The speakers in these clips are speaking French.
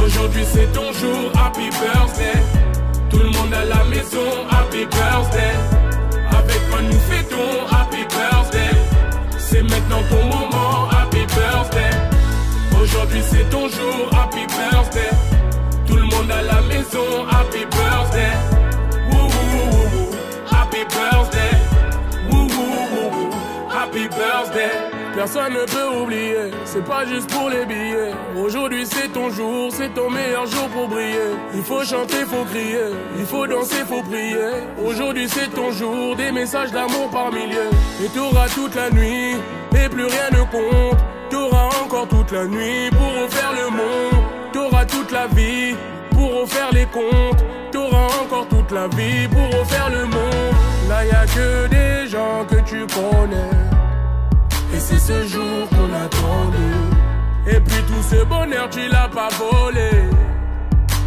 Aujourd'hui c'est ton jour, happy birthday. Tout le monde à la maison, happy birthday. Avec moi nous fêtons, happy birthday. C'est maintenant ton moment, happy birthday. Aujourd'hui c'est ton jour, happy birthday. Tout le monde à la maison, happy birthday. Woo woo woo woo, happy birthday. Woo woo woo woo, happy birthday. Personne ne peut oublier, c'est pas juste pour les billets. Aujourd'hui c'est ton jour, c'est ton meilleur jour pour briller. Il faut chanter, faut crier, il faut danser, faut prier. Aujourd'hui c'est ton jour, des messages d'amour par milliers. Et t'auras toute la nuit, et plus rien ne compte. T'auras encore toute la nuit pour refaire le monde. T'auras toute la vie pour refaire les comptes. T'auras encore toute la vie pour refaire le monde. Là y a que des gens que tu connais. Et c'est ce jour qu'on attendait. Et puis tout ce bonheur tu l'as pas volé.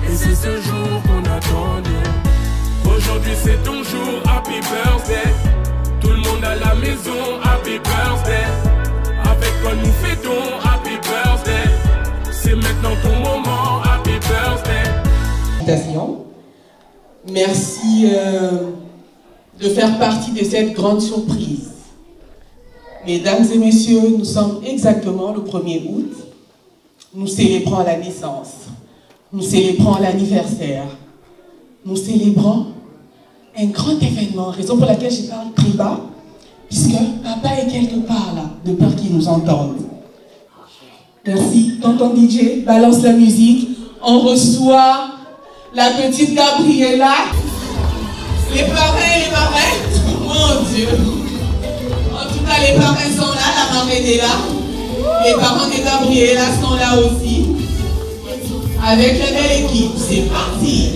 Et c'est ce jour qu'on attendait. Aujourd'hui c'est ton jour, happy birthday. Tout le monde à la maison, happy birthday. Avec quoi nous fêtons, happy birthday. C'est maintenant ton moment, happy birthday. Merci de faire partie de cette grande surprise. Mesdames et messieurs, nous sommes exactement le 1er août. Nous célébrons la naissance. Nous célébrons l'anniversaire. Nous célébrons un grand événement, raison pour laquelle je parle très bas, puisque papa est quelque part là, de peur qu'il nous entende. Merci. Tonton DJ, balance la musique. On reçoit la petite Gabriella. Les parrains et les marraines. Mon Dieu. En tout cas, les parrains sont là, la marraine est là. Les parents de Gabriella sont là aussi. Avec la belle équipe, c'est parti.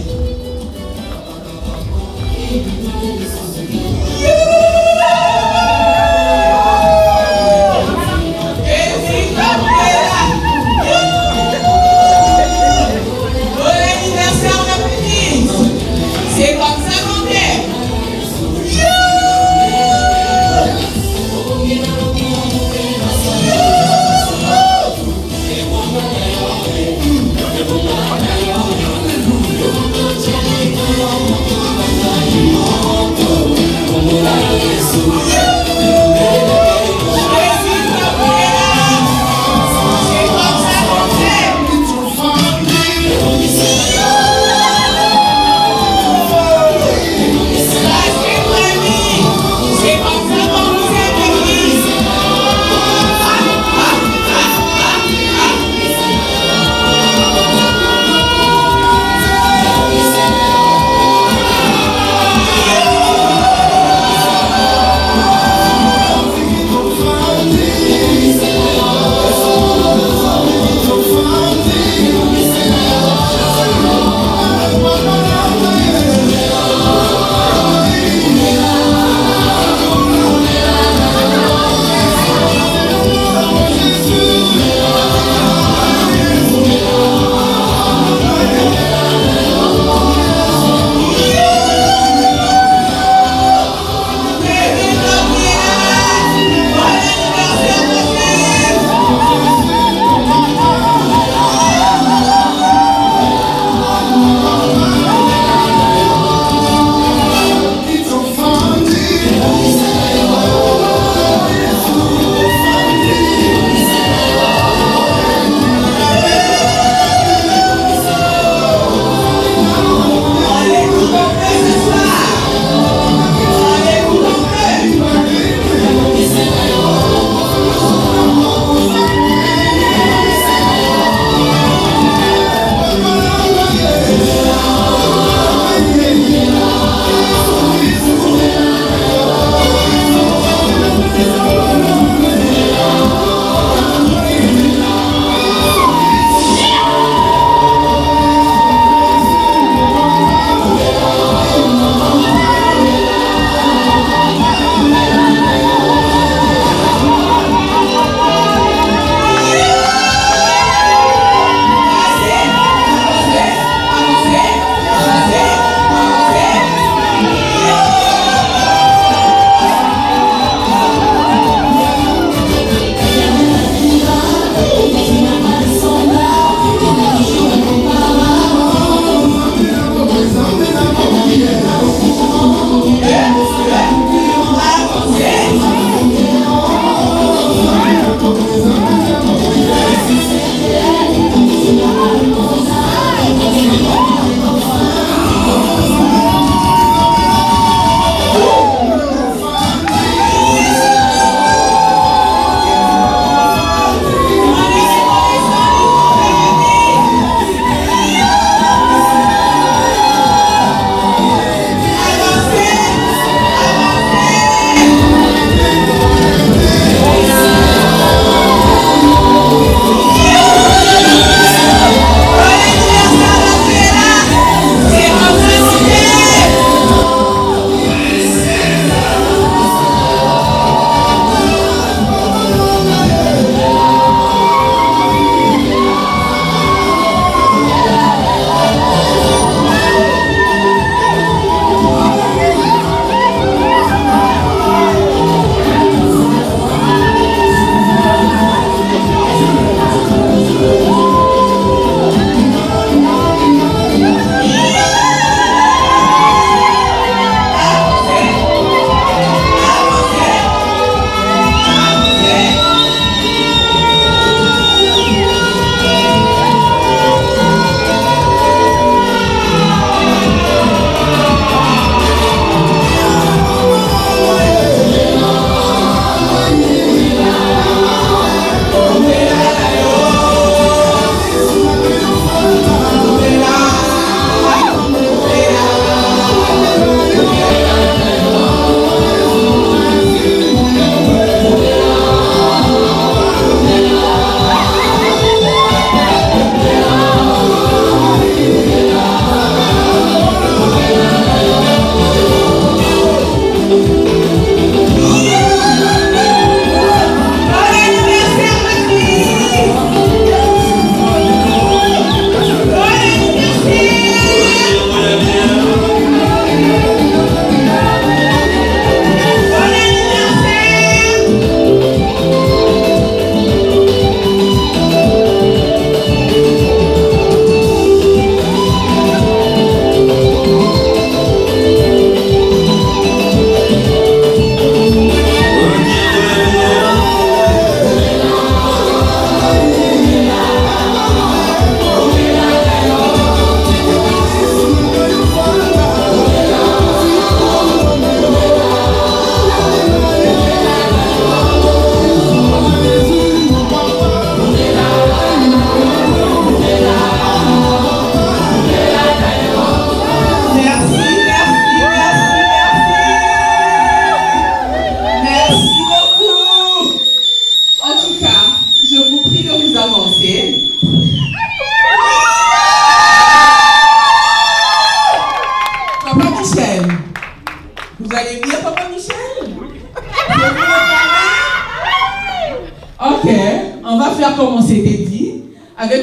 C'est comme ça qu'on est.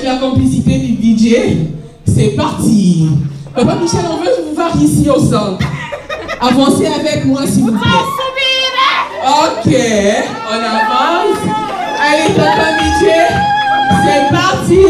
avec la complicité du DJ, c'est parti. Papa Michel, on veut vous voir ici au centre. Avancez avec moi s'il vous plaît. Ok, on avance. Allez, Papa Michel, c'est parti.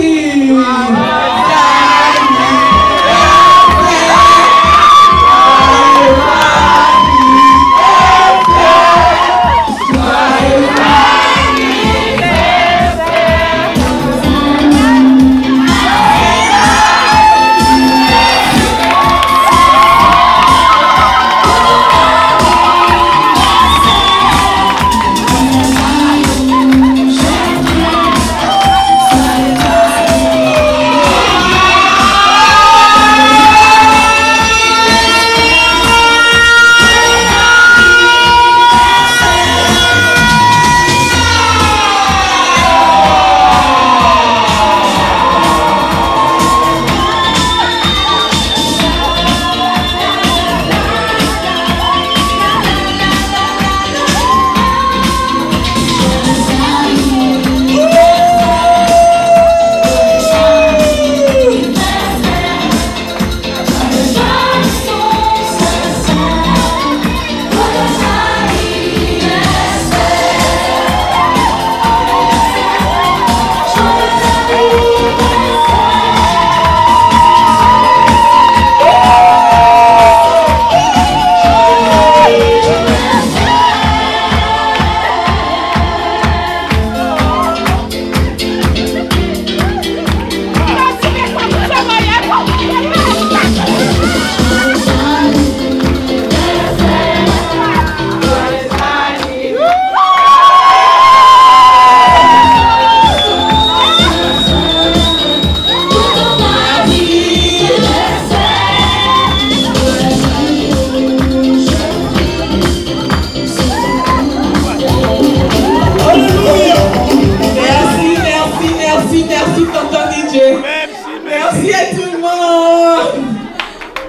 Merci à tout le monde.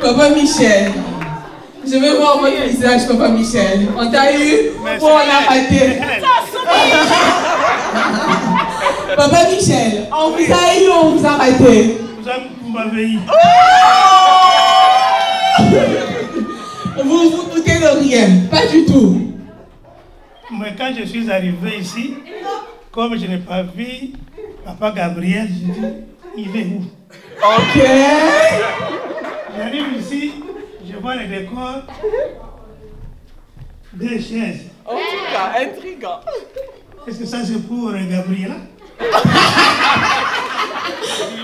Papa Michel, je vais voir votre visage, Papa Michel. On t'a eu ou on a raté? Papa Michel, on vous a eu ou on vous a raté? Vous m'avez eu. Vous vous doutez de rien? Pas du tout. Mais quand je suis arrivé ici, comme je n'ai pas vu Papa Gabriel, je dis, il est où? Ok. J'arrive ici, je vois le décor, des chaises. En tout cas, intriguant. Est-ce que ça c'est pour Gabriela?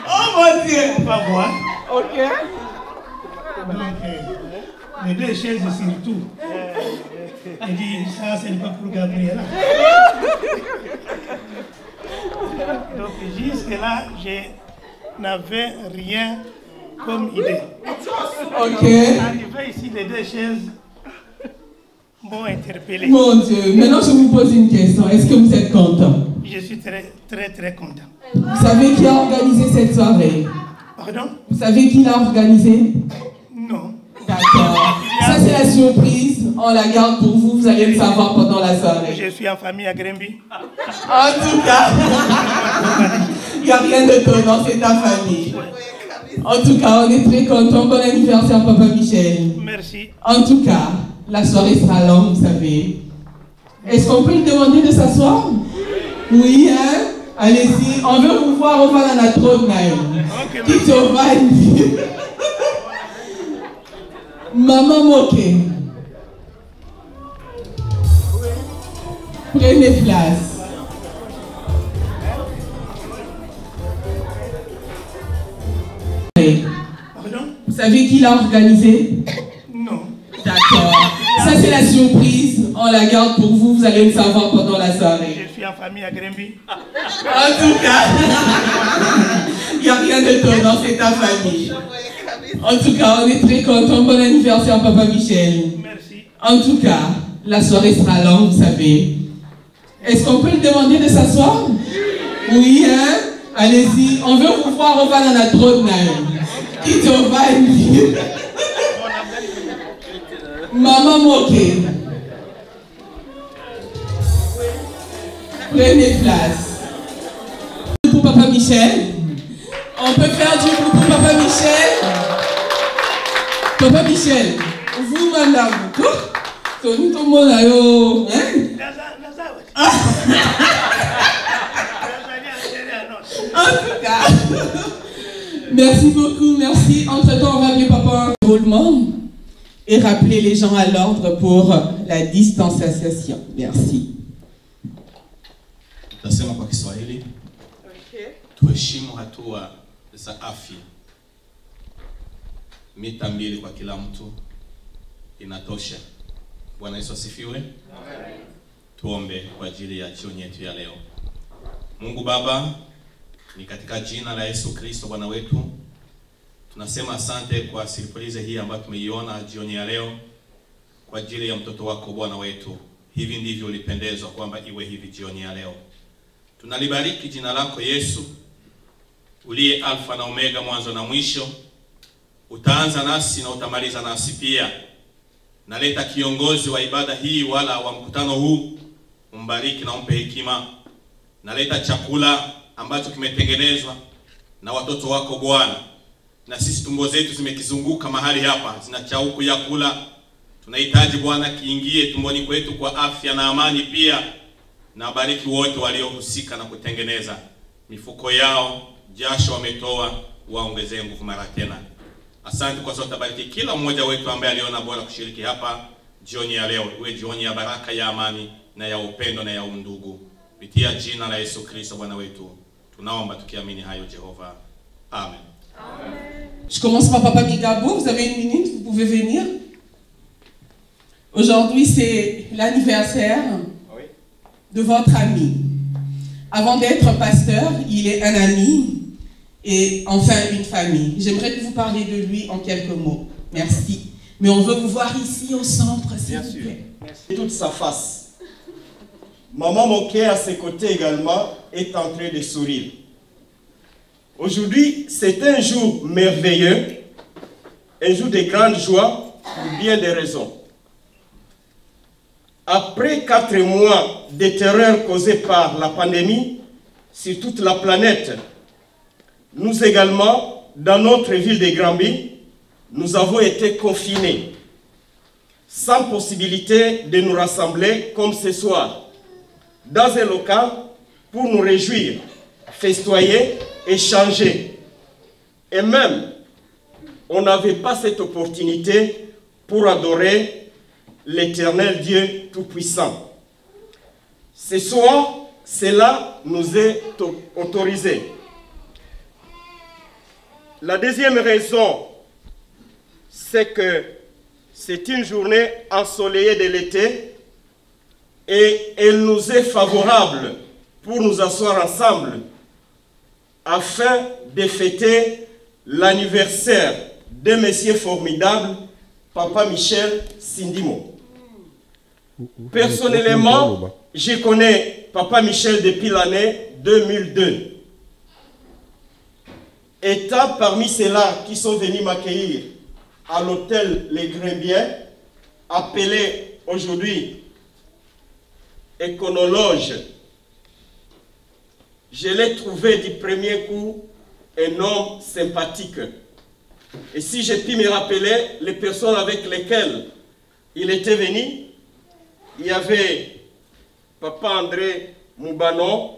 Oh mon Dieu. On va voir. Ok. Donc, les deux chaises surtout. Elle dit, ça c'est pas pour Gabriela. Donc jusque-là, je n'avais rien comme idée. Ok. Arrivé ici, les deux chaises m'ont interpellé. Mon Dieu, maintenant je vous pose une question. Est-ce que vous êtes content? Je suis très content. Vous savez qui a organisé cette soirée? Pardon? Vous savez qui l'a organisé? Non. D'accord. Ça c'est la surprise. On la garde pour vous. Vous allez le savoir pendant la soirée. Je suis en famille à Grimby. En tout cas, il n'y a rien de étonnant, c'est ta famille. En tout cas, on est très contents. Bon anniversaire, Papa Michel. Merci. En tout cas, la soirée sera longue, vous savez. Est-ce qu'on peut lui demander de s'asseoir? Oui, hein? Allez-y. On veut vous voir au dans la trône même. Qui te va dire? Maman Moké. Prenez place. Pardon? Vous savez qui l'a organisé? Non. D'accord. Ça c'est la surprise. On la garde pour vous. Vous allez le savoir pendant la soirée. Je suis en famille à Grimby. En tout cas, il n'y a rien d'étonnant, c'est ta famille. En tout cas, on est très contents. Bon anniversaire, Papa Michel. Merci. En tout cas, la soirée sera longue, vous savez. Est-ce qu'on peut lui demander de s'asseoir? Oui, hein? Allez-y. On veut vous voir au dans la trône même. Qui te va dire? Maman Moké. Prenez place. Pour Papa Michel, On peut faire du coucou, Papa Michel. Papa Michel, vous, madame, tout le monde a eu, hein? En tout cas, merci beaucoup, merci. Entre-temps, on va appeler Papa un roulement et rappeler les gens à l'ordre pour la distanciation. Merci. Nasema kwa Kiswahili, tuheshimu hatua za afya. Mita 2 kwa kila mtu inatosha. Bwana Yesu asifiwe. Amen. Tuombe kwa ajili ya jioni yetu ya leo. Mungu Baba, ni katika jina la Yesu Kristo Bwana wetu, tunasema asante kwa surprise hii ambayo tumeiona jioni ya leo kwa ajili ya mtoto wako Bwana wetu. Hivi ndivyo ulipendezwa kwamba iwe hivi jioni ya leo. Tunalibariki jina lako Yesu, uliye Alfa na Omega, mwanzo na mwisho. Utaanza nasi na utamaliza nasi pia. Naleta kiongozi wa ibada hii wala wa mkutano huu, umbariki na umpe hekima. Naleta chakula ambacho kimetengenezwa na watoto wako Bwana, na sisi tumbo zetu zimekizunguka mahali hapa, zina chauku ya kula. Tunahitaji Bwana kiingie tumboni kwetu kwa afya na amani pia. Na bariki wote waliohusika na kutengeneza mifuko yao, jasho wametoa, waongezee nguvu mara tena. Asante kwa sababu tabariki kila mmoja wetu ambaye aliona bora kushiriki hapa jioni ya leo. Iwe jioni ya baraka, ya amani na ya upendo na ya undugu. Kupitia jina la Yesu Kristo Bwana wetu tunaomba tukiamini hayo Jehova. Amen. Je commence par Papa Migabo. Vous avez une minute, vous pouvez venir. Aujourd'hui, c'est l'anniversaire de votre ami. Avant d'être pasteur, il est un ami et enfin une famille. J'aimerais que vous parliez de lui en quelques mots. Merci. Mais on veut vous voir ici au centre, s'il vous plaît. Merci. Toute sa face. Maman Moké à ses côtés également est en train de sourire. Aujourd'hui, c'est un jour merveilleux, un jour de grande joie pour bien des raisons. Après 4 mois de terreur causée par la pandémie sur toute la planète, nous également, dans notre ville de Granby, nous avons été confinés, sans possibilité de nous rassembler comme ce soir, dans un local pour nous réjouir, festoyer, échanger. Et même, on n'avait pas cette opportunité pour adorer l'Éternel Dieu Tout-Puissant. Ce soir, cela nous est autorisé. La deuxième raison, c'est que c'est une journée ensoleillée de l'été et elle nous est favorable pour nous asseoir ensemble afin de fêter l'anniversaire de monsieur formidable, Papa Michel Sindimo. Personnellement, je connais Papa Michel depuis l'année 2002. Étant parmi ceux-là qui sont venus m'accueillir à l'hôtel Les Grimbiens, appelé aujourd'hui Éconologe, je l'ai trouvé du premier coup un homme sympathique. Et si j'ai pu me rappeler les personnes avec lesquelles il était venu, il y avait Papa André Moubano,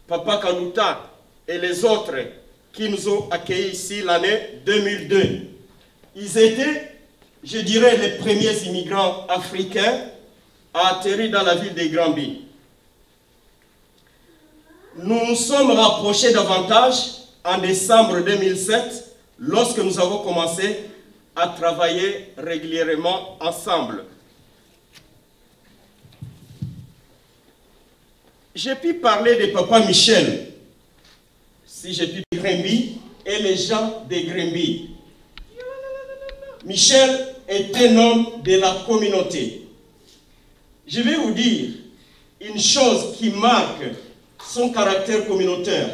Papa Kalouta et les autres qui nous ont accueillis ici l'année 2002. Ils étaient, je dirais, les premiers immigrants africains à atterrir dans la ville de Granby. Nous nous sommes rapprochés davantage en décembre 2007 lorsque nous avons commencé à travailler régulièrement ensemble. J'ai pu parler de Papa Michel, si j'ai pu Grimby et les gens de Grimby. Michel est un homme de la communauté. Je vais vous dire une chose qui marque son caractère communautaire.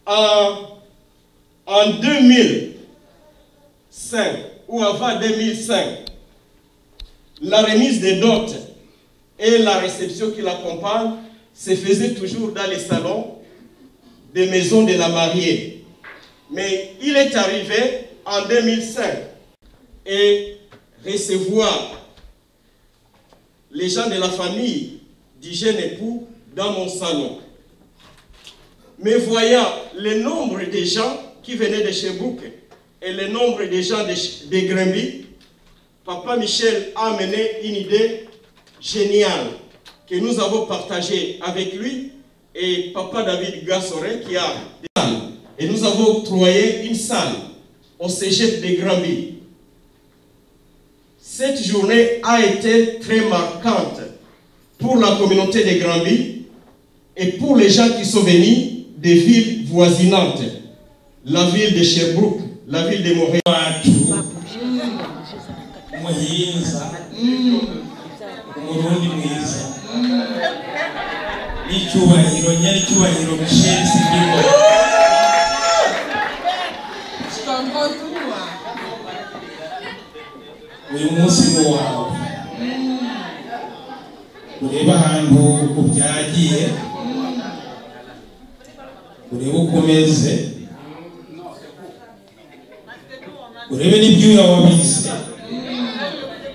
En 2005 ou avant 2005, la remise des dots et la réception qui l'accompagne se faisait toujours dans les salons des maisons de la mariée. Mais il est arrivé en 2005 et recevoir les gens de la famille du jeune époux dans mon salon. Mais voyant le nombre de gens qui venaient de Sherbrooke et le nombre de gens de Granby, Papa Michel a amené une idée géniale que nous avons partagée avec lui et Papa David Gassoret qui a des salles. Et nous avons octroyé une salle au cégep de Granby. Cette journée a été très marquante pour la communauté de Granby et pour les gens qui sont venus des villes voisinantes. La ville de Sherbrooke, la ville de Montréal. uyu munsi ni wawe ureba ahantu ubyagiye urebe uko umeze urebe n'ibyuya wabize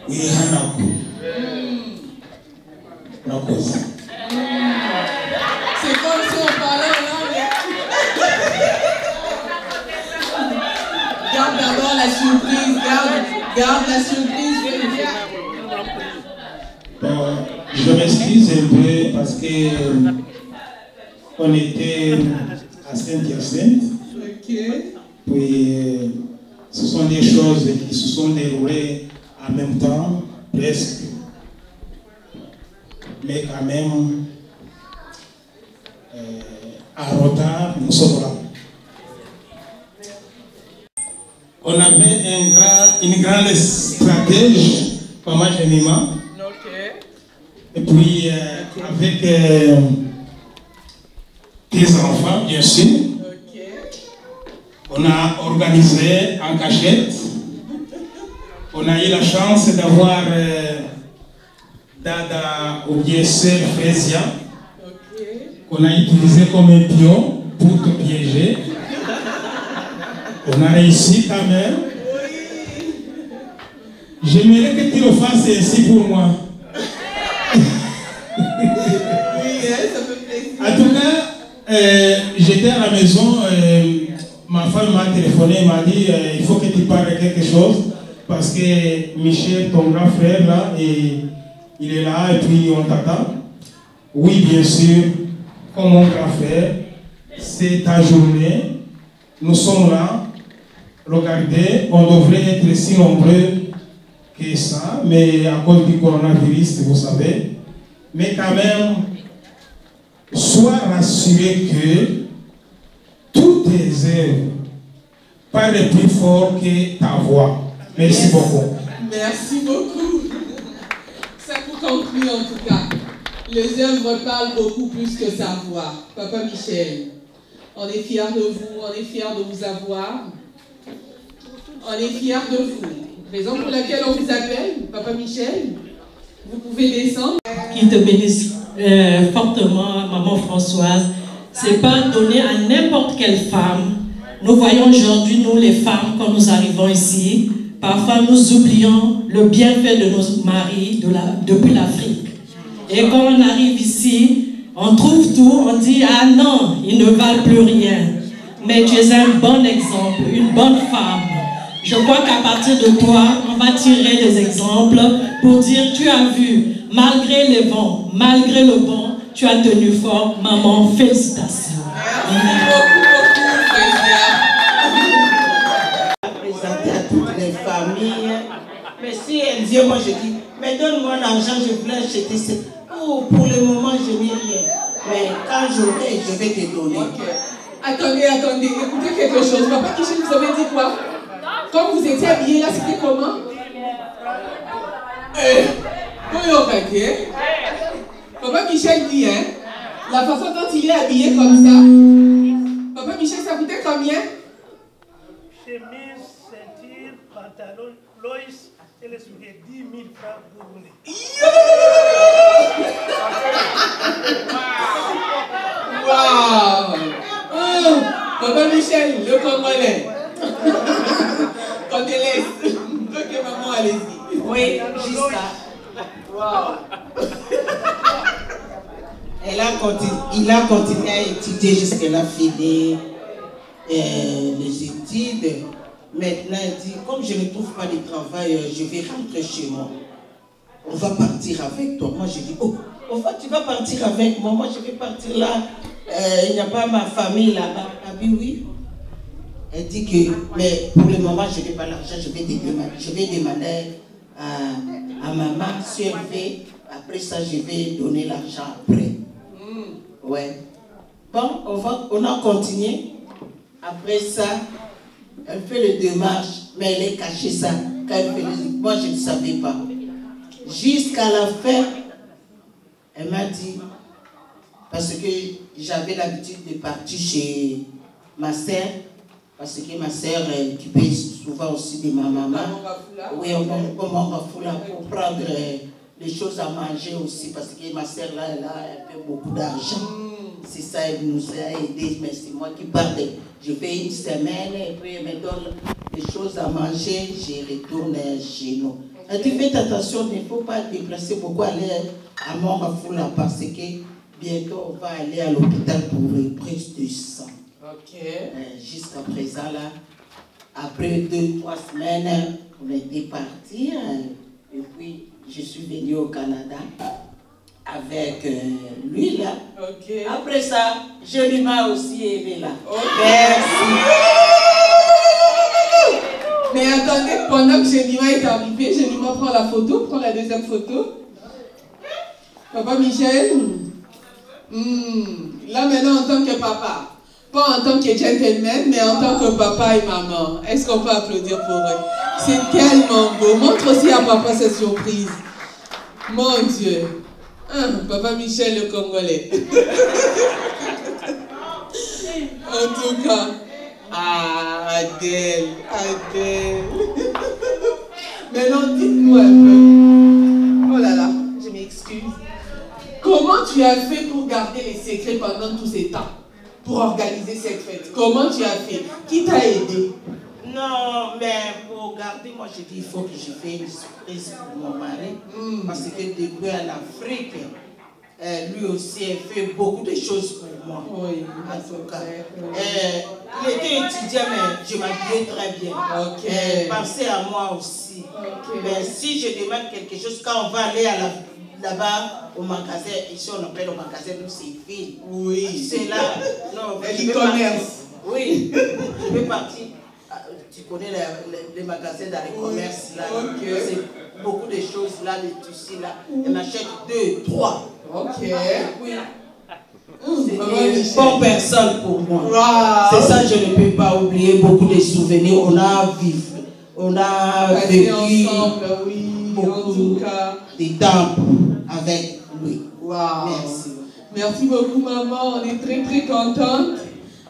wihanagure urakoze. C'est comme si on parlait en langue. Garde d'abord la surprise, garde la surprise. Bon, je m'excuse un peu parce que on était à Saint-Hyacinthe. Ok. Puis ce sont des choses qui se sont déroulées en même temps, presque. Mais quand même, en retard, nous sommes là. On avait une grande stratège, Maman Jenima. Et puis, avec des enfants, bien sûr, on a organisé en cachette. On a eu la chance d'avoir Dada ou bien Sœur Frésia, qu'on a utilisé comme un pion pour te piéger. On a réussi quand même. J'aimerais que tu le fasses ainsi pour moi. En tout cas, j'étais à la maison, ma femme m'a téléphoné, elle m'a dit il faut que tu parles de quelque chose parce que Michel, ton grand frère, là, il est là et puis on t'attend. Oui, bien sûr, comme mon grand frère, c'est ta journée, nous sommes là. Regardez, on devrait être si nombreux que ça, mais à cause du coronavirus, vous savez. Mais quand même, sois rassuré que toutes tes œuvres parlent plus fort que ta voix. Merci beaucoup. Merci beaucoup. Ça vous conclut en tout cas. Les œuvres parlent beaucoup plus que sa voix. Papa Michel, on est fiers de vous, on est fiers de vous avoir. On est fiers de vous. Raison pour laquelle on vous appelle, Papa Michel, vous pouvez descendre. Qui te bénisse fortement, Maman Françoise. C'est pas donné à n'importe quelle femme. Nous voyons aujourd'hui, nous les femmes, quand nous arrivons ici, parfois nous oublions le bienfait de nos maris depuis l'Afrique. Et quand on arrive ici, on trouve tout, on dit ah non, ils ne valent plus rien. Mais tu es un bon exemple, une bonne femme. Je crois qu'à partir de toi, on va tirer des exemples pour dire tu as vu, malgré les vents, malgré le vent, tu as tenu fort. Maman, félicitations. Merci beaucoup, Frésia. Présenter à toutes les familles. Mais si elle vient, moi je dis, mais donne-moi l'argent, je voulais acheter ça. Oh, pour le moment, je n'ai rien. Mais quand j'aurai, je vais te donner. Okay. Attendez, écoutez quelque chose. Papa Michel, vous avez dit quoi? Quand vous étiez habillé là, c'était comment? Papa Michel dit, hein, la façon dont il est habillé comme ça. Papa Michel, ça coûtait combien? Chemise, ceinture, pantalon, Loïs, et les souliers, 10 000 francs burundais. Waouh! Papa Michel, le Congolais. Quand elle laisse. Ok, maman, allez-y. Oui, jusqu'à. Wow. Il a continué à étudier jusqu'à qu'elle a fini les études. Maintenant, il dit, comme je ne trouve pas de travail, je vais rentrer chez moi. On va partir avec toi. Moi, je dis, oh, tu vas partir avec moi. Moi, je vais partir là. Il n'y a pas ma famille là-bas. Ah oui. Elle dit que, mais pour le moment, je n'ai pas l'argent. Je vais demander à maman si elle fait. Après ça, je vais donner l'argent après. Ouais. Bon, on a continué. Après ça, elle fait les démarches, mais elle est cachée ça. Quand elle fait moi, je ne savais pas. Jusqu'à la fin, elle m'a dit, parce que j'avais l'habitude de partir chez ma sœur, parce que ma sœur occupait souvent aussi de ma maman. Oui, on va pour prendre les choses à manger aussi, parce que ma sœur là, elle a beaucoup d'argent. C'est ça, elle nous a aidés, mais c'est moi qui parle. Je fais une semaine et puis elle me donne des choses à manger, je retourne chez nous. Elle dit, faites attention, il ne faut pas déplacer beaucoup, aller à Montrefoula parce que bientôt on va aller à l'hôpital pour une prise de sang. Ok. Jusqu'à présent, là, après 2-3 semaines, on était partis et puis je suis venue au Canada avec lui là. Okay. Après ça, je lui m'a aussi aimé là. Okay. Merci. Mais attendez, pendant que Jenima est arrivé, Jenima prend la photo, prend la deuxième photo. Papa Michel, là maintenant en tant que papa, pas en tant que gentleman, mais en tant que papa et maman. Est-ce qu'on peut applaudir pour eux? C'est tellement beau. Montre aussi à papa cette surprise. Mon Dieu. Papa Michel le Congolais. En tout cas, Adèle. Maintenant, dites-nous un peu. Oh là là, je m'excuse. Comment tu as fait pour garder les secrets pendant tous ces temps? Pour organiser cette fête? Comment tu as fait? Qui t'a aidé? Non, mais pour garder, moi je dis il faut que je fasse une surprise pour mon mari. Parce que depuis en Afrique, lui aussi a fait beaucoup de choses pour moi. Oui, en tout cas. Il était étudiant, mais je m'habillais très bien. Okay. Pensez à moi aussi. Okay. Mais si je demande quelque chose, quand on va aller là-bas au magasin, ici on appelle au magasin, nous c'est ville. Oui. C'est là. Non, l'e-commerce. Oui, je vais partir. Tu connais les magasins dans les commerces là. Okay. C'est beaucoup de choses là, les tissus là. Elle m'achète 2, 3. Ok. Oui. C'est une bonne personne pour moi. Wow. C'est ça, je ne peux pas oublier beaucoup de souvenirs. On a vécu ensemble, oui, beaucoup de temps avec lui. Wow. Merci. Merci beaucoup, maman. On est très, très contente.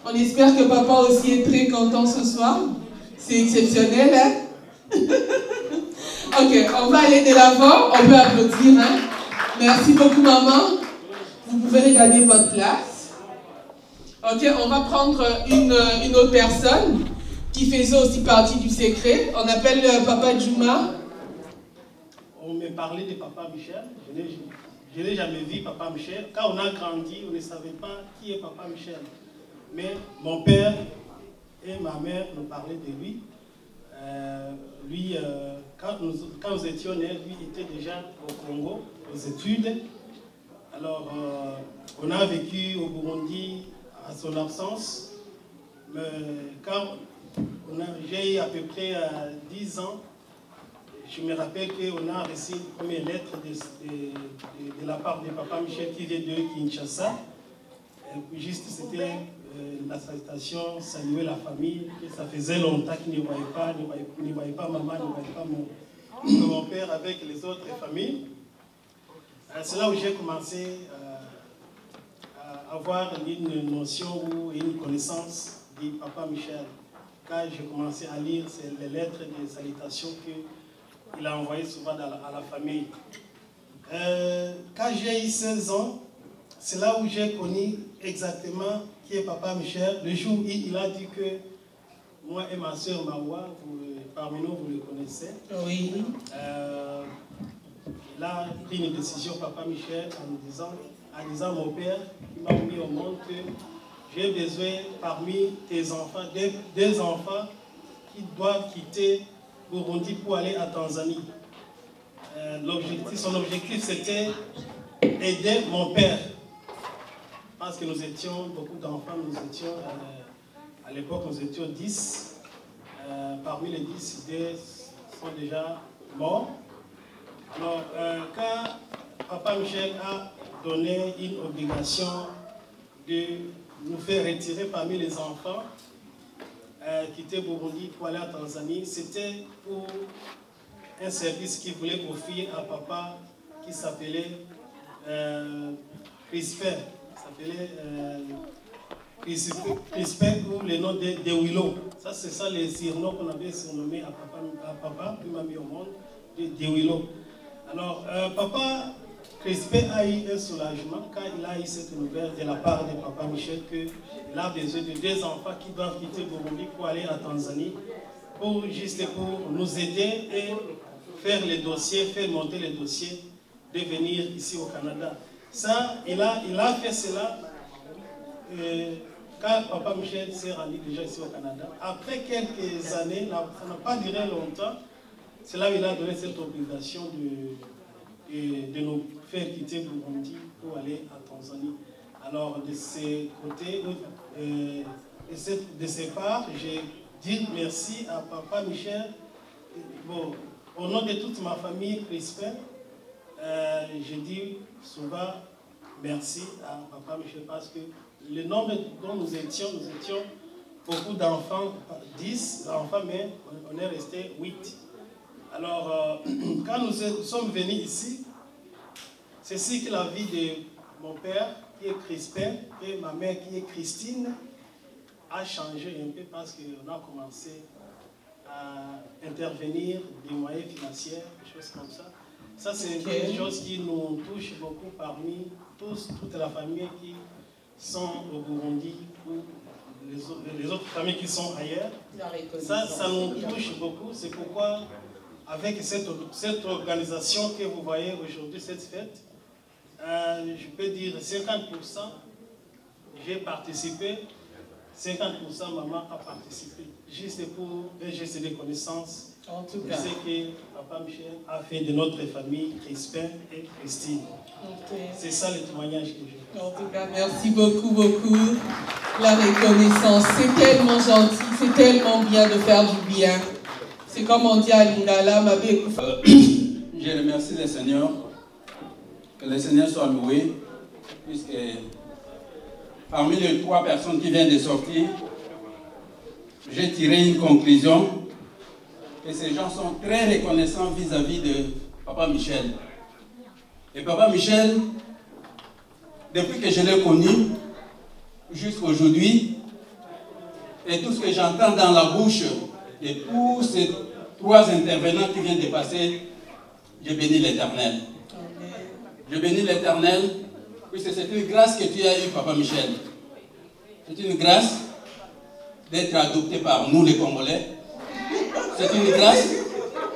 On espère que papa aussi est très content ce soir. C'est exceptionnel, hein? Ok, on va aller de l'avant. On peut applaudir, hein? Merci beaucoup, maman. Vous pouvez regagner votre place. Ok, on va prendre une autre personne qui faisait aussi partie du secret. On appelle Papa Juma. On me parlait de Papa Michel. Je n'ai jamais vu Papa Michel. Quand on a grandi, on ne savait pas qui est Papa Michel. Mais mon père et ma mère nous parlaient de lui. Quand nous étions nés, lui était déjà au Congo, aux études. Alors, on a vécu au Burundi à son absence. Mais quand j'ai eu à peu près 10 ans, je me rappelle qu'on a reçu une première lettre de la part de Papa Michel qui vient de Kinshasa. Juste, c'était la salutation, saluer la famille. Ça faisait longtemps qu'il ne voyait pas maman, ne voyait pas mon père avec les autres familles. C'est là où j'ai commencé à avoir une notion ou une connaissance de Papa Michel. Quand j'ai commencé à lire les lettres de salutation qu'il a envoyées souvent à la famille. Quand j'ai eu 16 ans, c'est là où j'ai connu exactement qui est Papa Michel, le jour où il a dit que moi et ma soeur Mawa, parmi nous, vous le connaissez. Oui. Il a pris une décision, Papa Michel, en disant mon père, qui m'a mis au monde, que j'ai besoin parmi tes enfants, des enfants qui doivent quitter Burundi pour aller à Tanzanie. Son objectif, c'était aider mon père. Parce que nous étions, beaucoup d'enfants, à l'époque, nous étions 10. Parmi les 10, 2 sont déjà morts. Alors, quand Papa Michel a donné une obligation de nous faire retirer parmi les enfants, quitter Burundi pour aller à Tanzanie, c'était pour un service qu'il voulait offrir à papa qui s'appelait Crispin. Crispin ou le nom de Willow. Ça, c'est ça les surnoms qu'on avait surnommés à papa, qui m'a mis au monde, de Willow. Alors, papa Crispin a eu un soulagement quand il a eu cette nouvelle de la part de papa Michel qu'il a besoin de 2 enfants qui doivent quitter Burundi pour aller à Tanzanie, juste pour nous aider et faire les dossiers, faire monter les dossiers de venir ici au Canada. Ça, il a fait cela quand papa Michel s'est rendu déjà ici au Canada. Après quelques années, ça n'a pas duré longtemps, c'est là où il a donné cette obligation de nous faire quitter Burundi pour aller à Tanzanie. Alors, de ces côtés, de ces parts, j'ai dit merci à papa Michel. Bon, au nom de toute ma famille Crispin, je dis souvent merci à papa Michel parce que le nombre dont nous étions beaucoup d'enfants, 10 enfants, mais on est resté 8. Alors, quand nous sommes venus ici, c'est ici que la vie de mon père, qui est Crispin, et ma mère, qui est Christine, a changé un peu parce qu'on a commencé à intervenir des moyens financiers, des choses comme ça. Ça, c'est des choses qui nous touchent beaucoup parmi toute la famille qui sont au Burundi ou les autres familles qui sont ailleurs. Ça nous touche beaucoup. C'est pourquoi, avec cette organisation que vous voyez aujourd'hui, cette fête, je peux dire 50%, j'ai participé, 50% maman a participé, juste pour un geste de connaissance. En tout cas, c'est que papa Michel a fait de notre famille Crispin et Christine. C'est ça le témoignage que j'ai. En tout cas, merci beaucoup, beaucoup. La reconnaissance, c'est tellement gentil, c'est tellement bien de faire du bien. C'est comme on dit à Lingala, ma belle. Je remercie le Seigneur. Que le Seigneur soit loué, puisque parmi les 3 personnes qui viennent de sortir, j'ai tiré une conclusion que ces gens sont très reconnaissants vis-à-vis de papa Michel. Et papa Michel, depuis que je l'ai connu, jusqu'à aujourd'hui, et tout ce que j'entends dans la bouche de tous ces 3 intervenants qui viennent de passer, je bénis l'Éternel. Je bénis l'Éternel, puisque c'est une grâce que tu as eue, papa Michel. C'est une grâce d'être adopté par nous, les Congolais. C'est une grâce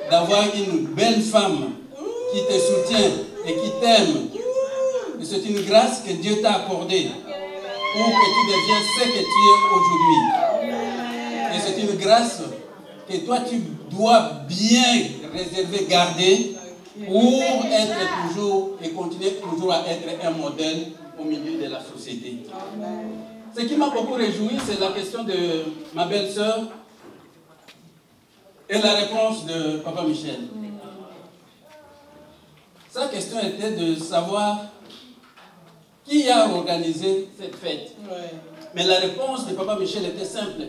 d'avoir une belle femme qui te soutient et qui t'aime. Et c'est une grâce que Dieu t'a accordée pour que tu deviennes ce que tu es aujourd'hui. Et c'est une grâce que toi tu dois bien réserver, garder pour être toujours et continuer toujours à être un modèle au milieu de la société. Ce qui m'a beaucoup réjoui, c'est la question de ma belle-sœur et la réponse de papa Michel. Sa question était de savoir qui a organisé cette fête. Mais la réponse de papa Michel était simple.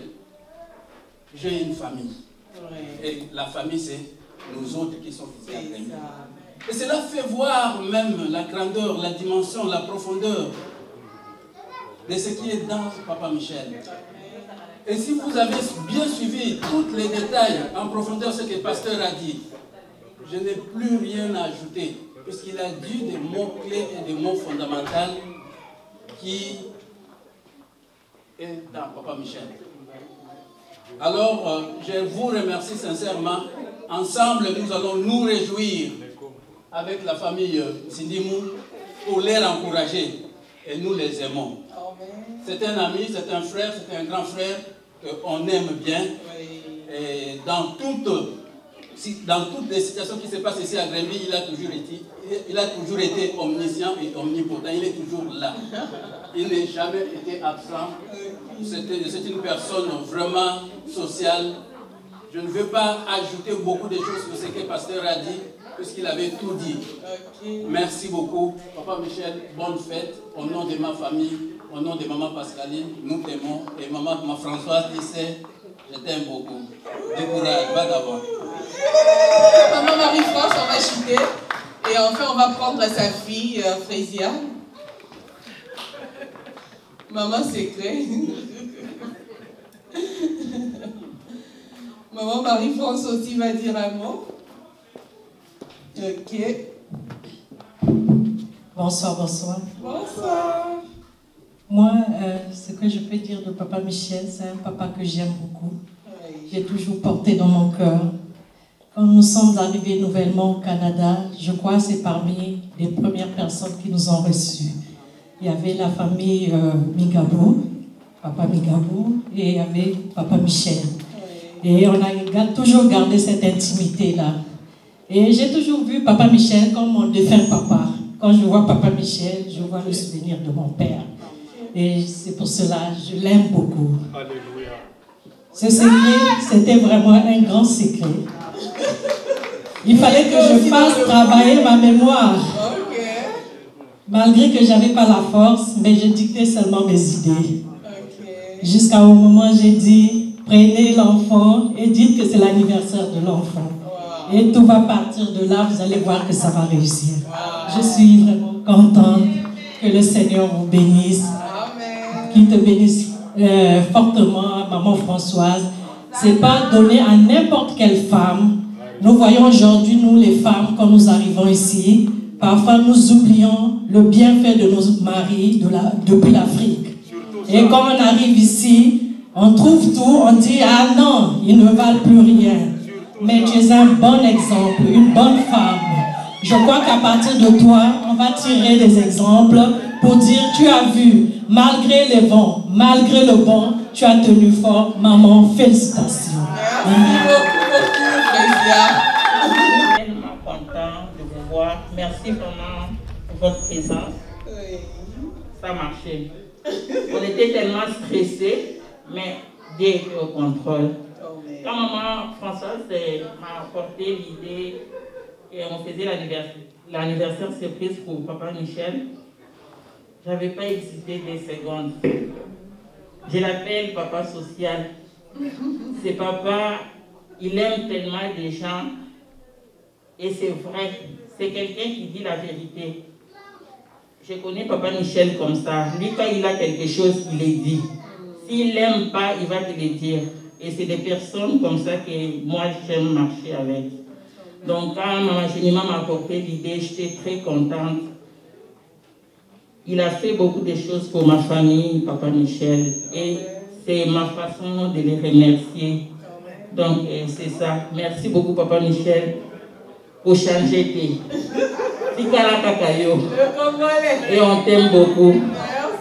J'ai une famille. Et la famille, c'est nous autres qui sommes ici. Et cela fait voir même la grandeur, la dimension, la profondeur de ce qui est dans papa Michel. Et si vous avez bien suivi tous les détails en profondeur ce que le pasteur a dit, je n'ai plus rien à ajouter, puisqu'il a dit des mots clés et des mots fondamentaux qui et dans Papa Michel. Alors, je vous remercie sincèrement. Ensemble, nous allons nous réjouir avec la famille Sindimou pour les encourager. Et nous les aimons. C'est un ami, c'est un frère, c'est un grand frère qu'on aime bien. Et dans toutes les situations qui se passent ici à Gramby, il a toujours été omniscient et omnipotent. Il est toujours là. Il n'est jamais été absent. C'est une personne vraiment sociale. Je ne veux pas ajouter beaucoup de choses sur ce que le pasteur a dit, puisqu'il avait tout dit. Merci beaucoup. Papa Michel, bonne fête. Au nom de ma famille, au nom de maman Pascaline, nous t'aimons. Et maman Françoise, tu sais, je t'aime beaucoup. Décourage, va d'abord. Maman Marie-France, on va chuter. Et enfin, on va prendre sa fille, Frésia. Maman secret. Maman Marie-France aussi va dire un mot. Ok. Bonsoir, bonsoir. Bonsoir. Moi, ce que je peux dire de Papa Michel, c'est un papa que j'aime beaucoup. J'ai toujours porté dans mon cœur. Quand nous sommes arrivés nouvellement au Canada, je crois que c'est parmi les premières personnes qui nous ont reçus. Il y avait la famille Migabou, Papa Migabou, et il y avait Papa Michel. Et on a toujours gardé cette intimité-là. Et j'ai toujours vu Papa Michel comme mon défunt papa. Quand je vois Papa Michel, je vois le souvenir de mon père. Et c'est pour cela que je l'aime beaucoup. Alléluia. Ce secret, c'était vraiment un grand secret. Il fallait que je fasse travailler ma mémoire. Malgré que je n'avais pas la force, mais je dictais seulement mes idées. Jusqu'à un moment, j'ai dit, prenez l'enfant et dites que c'est l'anniversaire de l'enfant. Et tout va partir de là, vous allez voir que ça va réussir. Je suis vraiment contente que le Seigneur vous bénisse. Qu'il te bénisse fortement, maman Françoise. Ce n'est pas donné à n'importe quelle femme. Nous voyons aujourd'hui, nous les femmes, quand nous arrivons ici, parfois nous oublions le bienfait de nos maris depuis l'Afrique. Et quand on arrive ici, on trouve tout, on dit, ah non, ils ne valent plus rien. Mais tu es un bon exemple, une bonne femme. Je crois qu'à partir de toi, on va tirer des exemples pour dire, tu as vu, malgré les vents, malgré le bon, tu as tenu fort. Maman, félicitations. Merci beaucoup, Frésia. Tellement content de vous voir. Merci vraiment pour votre présence. Ça marchait. On était tellement stressés, mais Dieu était au contrôle. Quand maman Françoise m'a apporté l'idée et on faisait l'anniversaire surprise pour Papa Michel, je n'avais pas hésité des secondes. Je l'appelle Papa Social. C'est papa, il aime tellement les gens et c'est vrai, c'est quelqu'un qui dit la vérité. Je connais Papa Michel comme ça. Lui, quand il a quelque chose, il le dit. S'il n'aime pas, il va te le dire. Et c'est des personnes comme ça que moi, j'aime marcher avec. Donc, quand Maman Génima m'a apporté l'idée, j'étais très contente. Il a fait beaucoup de choses pour ma famille, Papa Michel. Et c'est ma façon de les remercier. Donc, c'est ça. Merci beaucoup, Papa Michel, pour changer tes... Et on t'aime beaucoup.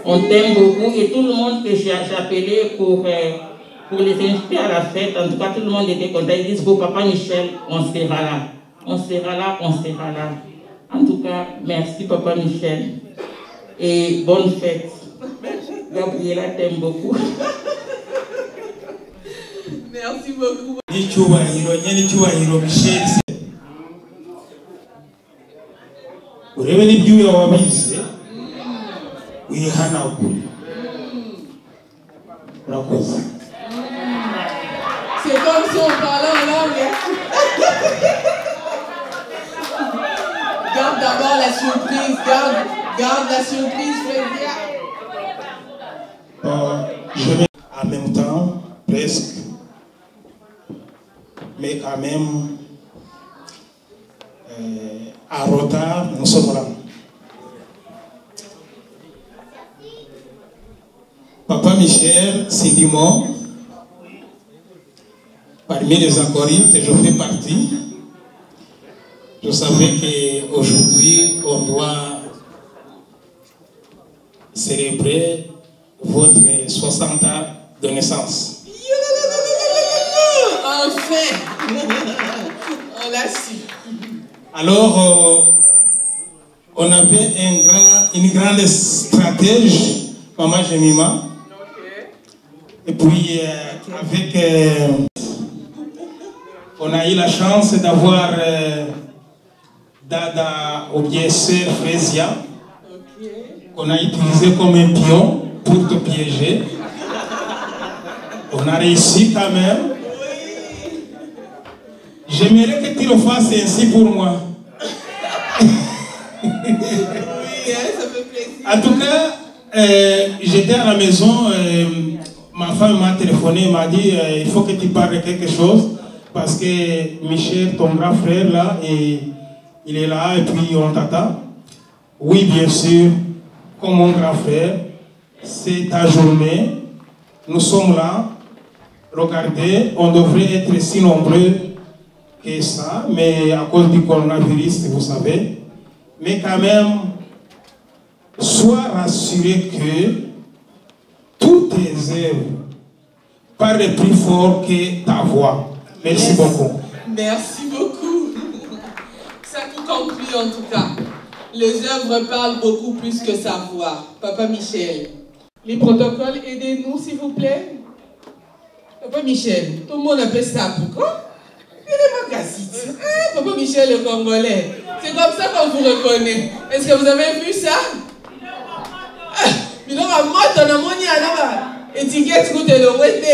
On t'aime beaucoup. Et tout le monde que j'ai appelé pour les inviter à la fête, en tout cas, tout le monde était content. Ils disent, pour Papa Michel, on sera là. On sera là, on sera là. En tout cas, merci Papa Michel. Et bonne fête. Gabriela t'aime beaucoup. Merci beaucoup. urebe n'ibyuya wabize wihanagure urakoze. C'est comme si on parlait en langue. Garde d'abord la surprise, garde la surprise, Frésia. Je vais en même temps, presque, mais quand même à retard, nous sommes là. Papa Michel. Michel Sédimon, parmi les acolytes, je fais partie. Je savais qu'aujourd'hui, on doit célébrer votre 60 ans de naissance. Enfin, on l'a su. Alors, on avait une grande stratège, Maman Jemima. Et puis, on a eu la chance d'avoir Dada ou bien Sœur Frésia, qu'on a utilisé comme un pion pour te piéger. On a réussi quand même. J'aimerais que tu le fasses ainsi pour moi. Oui, ça fait plaisir. En tout cas, j'étais à la maison, ma femme m'a téléphoné, m'a dit il faut que tu parles de quelque chose parce que Michel, ton grand frère là, il est là et puis on t'attend. Oui, bien sûr, comme mon grand frère, c'est ta journée. Nous sommes là. Regardez, on devrait être si nombreux que ça, mais à cause du coronavirus, vous savez. Mais quand même, sois rassuré que toutes tes œuvres parlent plus fort que ta voix. Merci beaucoup. Merci beaucoup. Ça tout conclut en tout cas. Les œuvres parlent beaucoup plus que sa voix. Papa Michel. Les protocoles, aidez-nous s'il vous plaît. Papa Michel, tout le monde appelle ça pourquoi? Il est magazine. Papa Michel le Congolais. C'est comme ça qu'on vous reconnaît. Est-ce que vous avez vu ça? Mais non, moi, ton amoni a étiquette que tu le wété.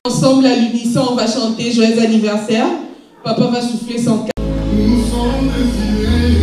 Ensemble à l'unisson, on va chanter Joyeux anniversaire. Papa va souffler son cœur. Nous sommes désignés.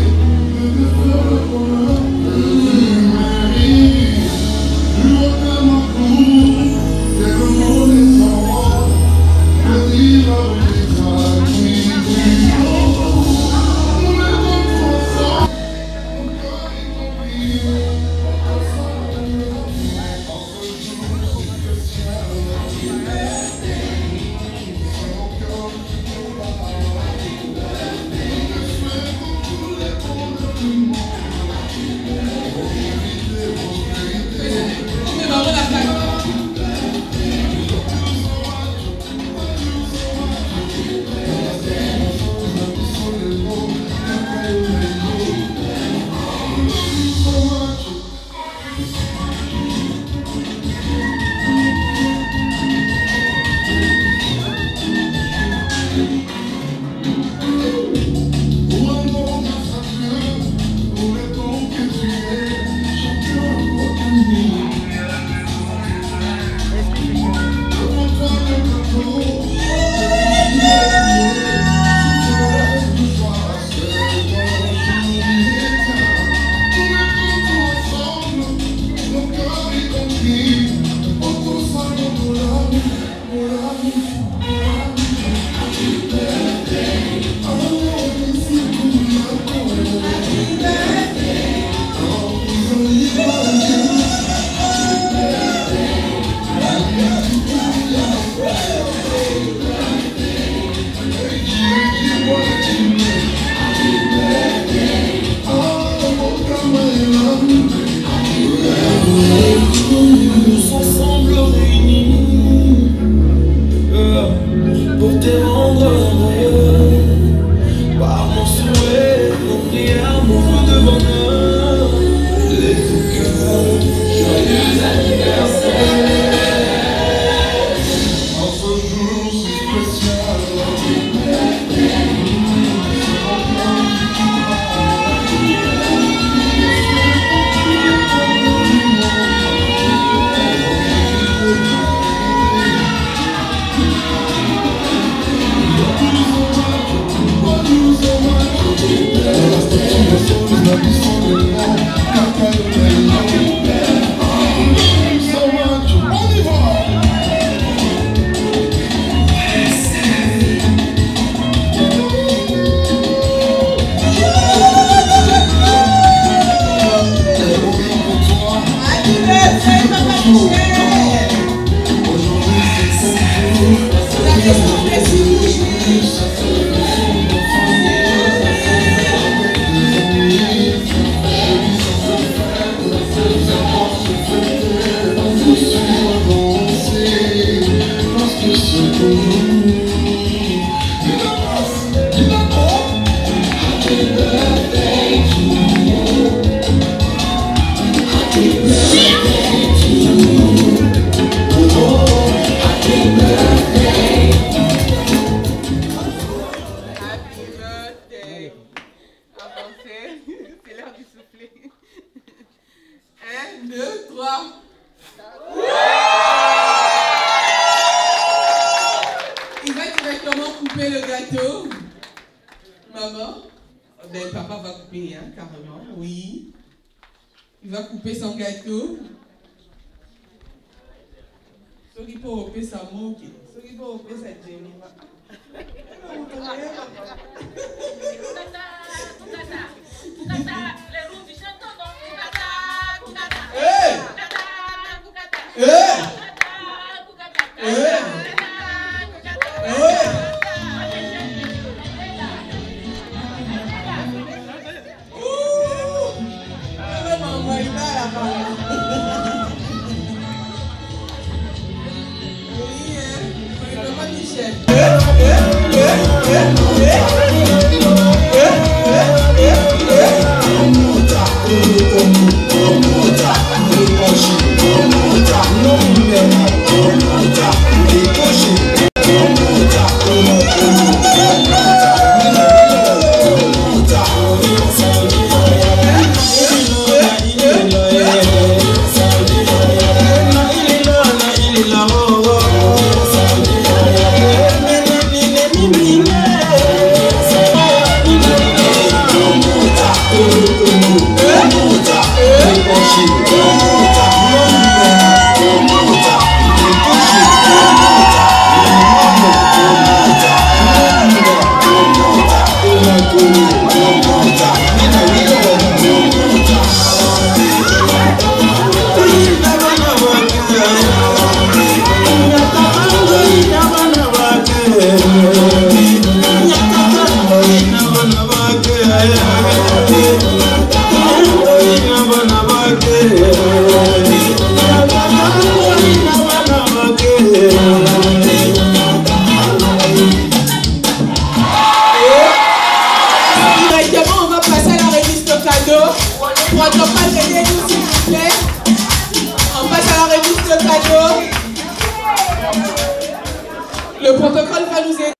Le protocole va nous aider.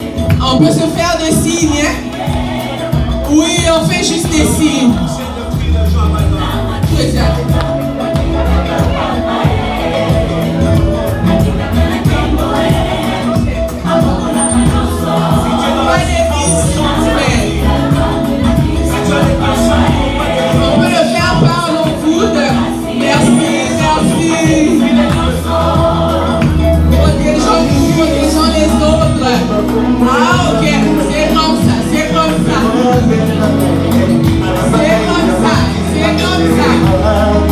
On peut se faire des signes. Hein? Oui, on fait juste des signes. On peut le faire par nos coudes. Merci, merci. Protégeons les autres. Ah, ok. C'est comme ça, c'est comme ça. C'est comme ça, c'est comme ça.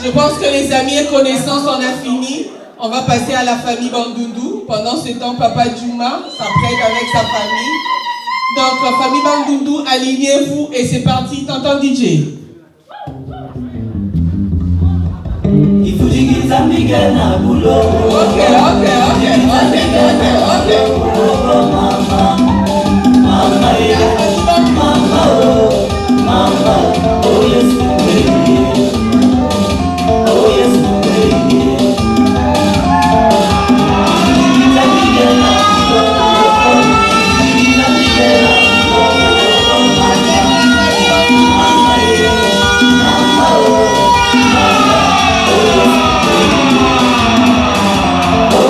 Je pense que les amis et connaissances, on a fini. On va passer à la famille Bandundu. Pendant ce temps, Papa Djouma s'apprête avec sa famille. Donc, la famille Bandundu, alignez-vous et c'est parti. Tonton DJ. Il faut dire qu'ils Miguel na boulot. Ok. Mama, oh yes, baby. Oh yes, baby. Oh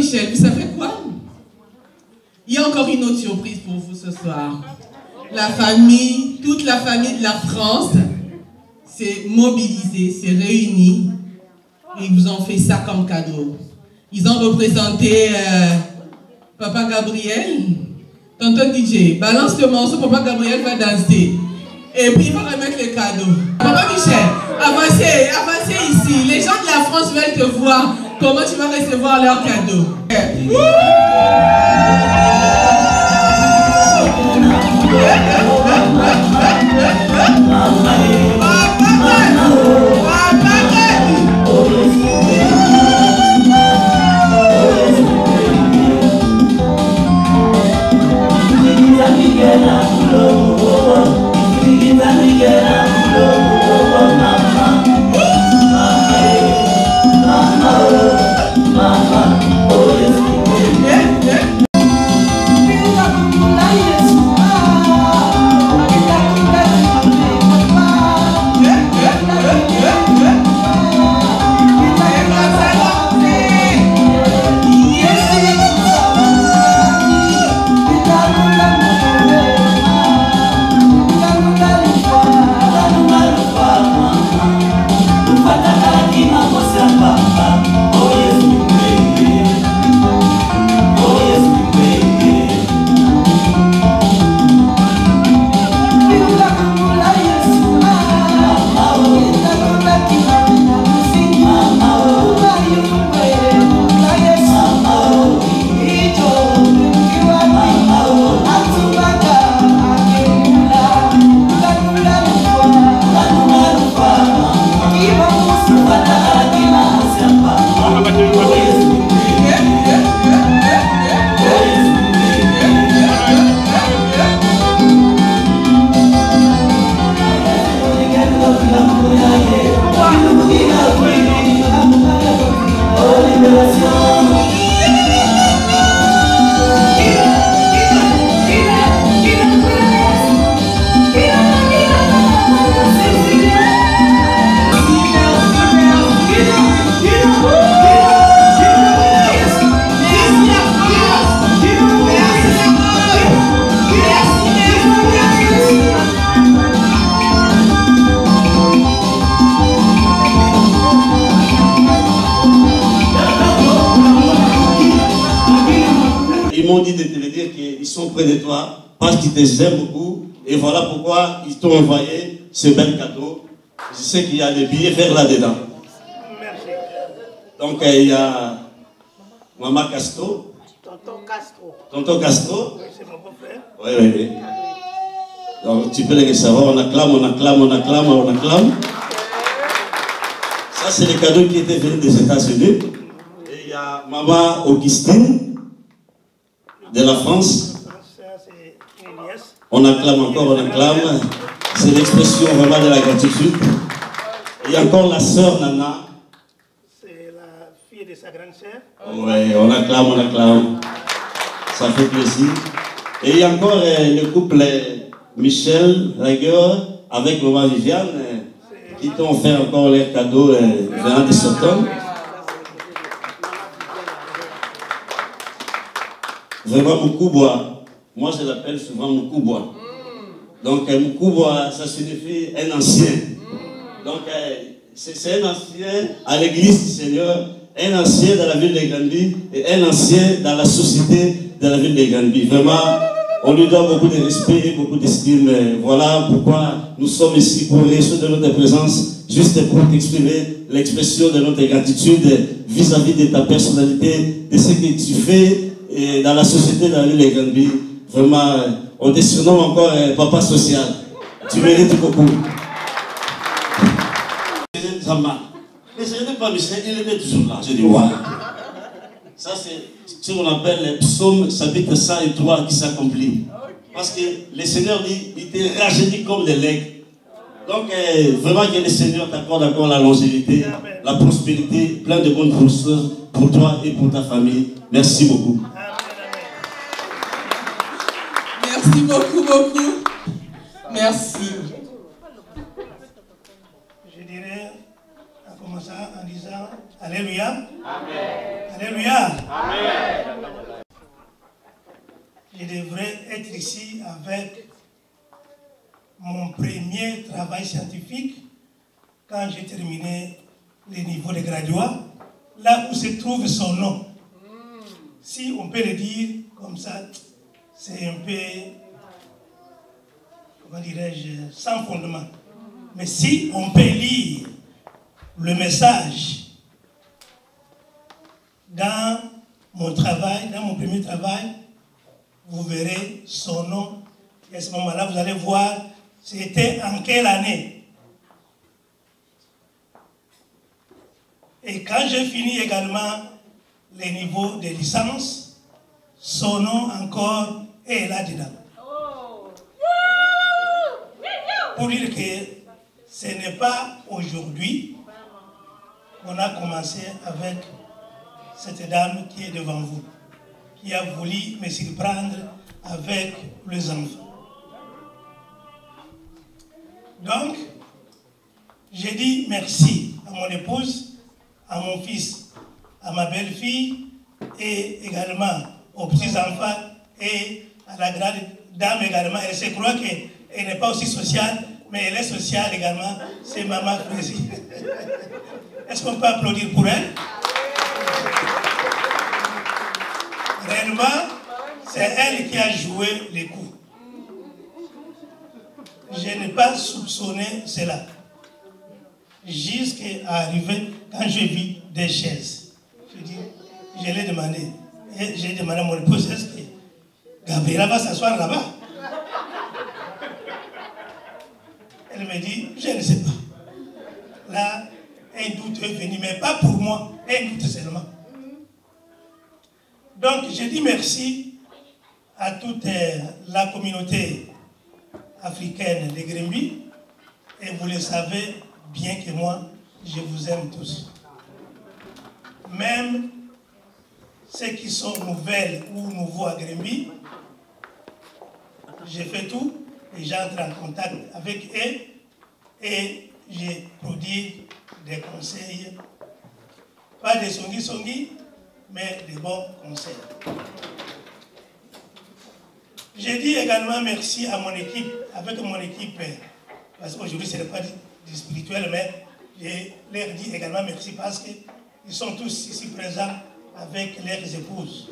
Michel, vous savez quoi? Il y a encore une autre surprise pour vous ce soir. La famille, toute la famille de la France s'est mobilisée, s'est réunie et ils vous ont fait ça comme cadeau. Ils ont représenté Papa Gabriel. Tonton DJ, balance le morceau, Papa Gabriel va danser. Et puis il va remettre les cadeaux. Papa Michel, avancez ici. Les gens de la France veulent te voir. Comment tu vas recevoir leurs cadeaux. De toi parce qu'ils te aiment beaucoup et voilà pourquoi ils t'ont envoyé ce bel cadeau. Je sais qu'il y a des billets verts là-dedans. Donc il y a Maman Castro. Tonton Castro. Tonton Castro. Oui, c'est mon beau-frère. Oui. Donc tu peux les recevoir, on acclame. Ça c'est le cadeau qui était venu des États-Unis. Et il y a Maman Augustine de la France. On acclame encore, c'est l'expression vraiment de la gratitude. Et il y a encore la sœur Nana. C'est la fille de sa grande sœur. Oui, on acclame. Ça fait plaisir. Et il y a encore le couple Michel Ragueur avec maman Viviane qui t'ont offert encore les cadeaux venant de Soton. Vraiment Moukoubois. Moi, je l'appelle souvent Moukoubois. Donc, Moukoubois, ça signifie un ancien. Donc, c'est un ancien à l'église du Seigneur, un ancien dans la ville de Granby et un ancien dans la société de la ville de Granby. Vraiment, on lui donne beaucoup de respect et beaucoup d'estime. Voilà pourquoi nous sommes ici pour réussir de notre présence, juste pour exprimer l'expression de notre gratitude vis-à-vis de ta personnalité, de ce que tu fais et dans la société de la ville de Granby. Vraiment, on te surnomme encore papa social. Tu mérites beaucoup. Mais ce n'était pas Michel, il était toujours là. Je dis, waouh. Ça, c'est ce qu'on appelle le psaume chapitre 103 qui s'accomplit. Parce que le Seigneur dit, il te rajeunit comme des legs. Donc, vraiment que le Seigneur t'accorde encore la longévité, la prospérité, plein de bonnes choses pour toi et pour ta famille. Merci beaucoup. Merci beaucoup. Merci. Je dirais, à commencer commencer en disant Alléluia. Amen. Alléluia. Amen. Je devrais être ici avec mon premier travail scientifique quand j'ai terminé les niveaux de graduat, là où se trouve son nom. Si on peut le dire comme ça, c'est un peu, comment dirais-je, sans fondement. Mais si on peut lire le message dans mon travail, dans mon premier travail, vous verrez son nom. Et à ce moment-là, vous allez voir, c'était en quelle année. Et quand j'ai fini également les niveaux de licence, son nom encore est là-dedans. Pour dire que ce n'est pas aujourd'hui qu'on a commencé avec cette dame qui est devant vous, qui a voulu me surprendre avec les enfants. Donc, j'ai dit merci à mon épouse, à mon fils, à ma belle-fille et également aux petits-enfants et à la grande dame également. Elle se croit qu'elle n'est pas aussi sociale, mais elle est sociale également. C'est Maman Frézy. Est-ce qu'on peut applaudir pour elle? Réellement, c'est elle qui a joué les coups. Je n'ai pas soupçonné cela. Jusqu'à arriver, quand j'ai vu des chaises, je l'ai demandé. Et j'ai demandé à mon épouse, est-ce que Gabriela va s'asseoir là-bas? Elle me dit, je ne sais pas. Là, un doute est venu, mais pas pour moi, un doute seulement. Donc, j'ai dit merci à toute la communauté africaine de Grimby. Et vous le savez bien que moi, je vous aime tous. Même ceux qui sont nouvelles ou nouveaux à Grimby, j'ai fait tout et j'entre en contact avec eux et j'ai produit des conseils, pas des songi-songi, mais des bons conseils. J'ai dit également merci à mon équipe, avec mon équipe, parce qu'aujourd'hui ce n'est pas du spirituel, mais je leur dis également merci parce qu'ils sont tous ici présents avec leurs épouses.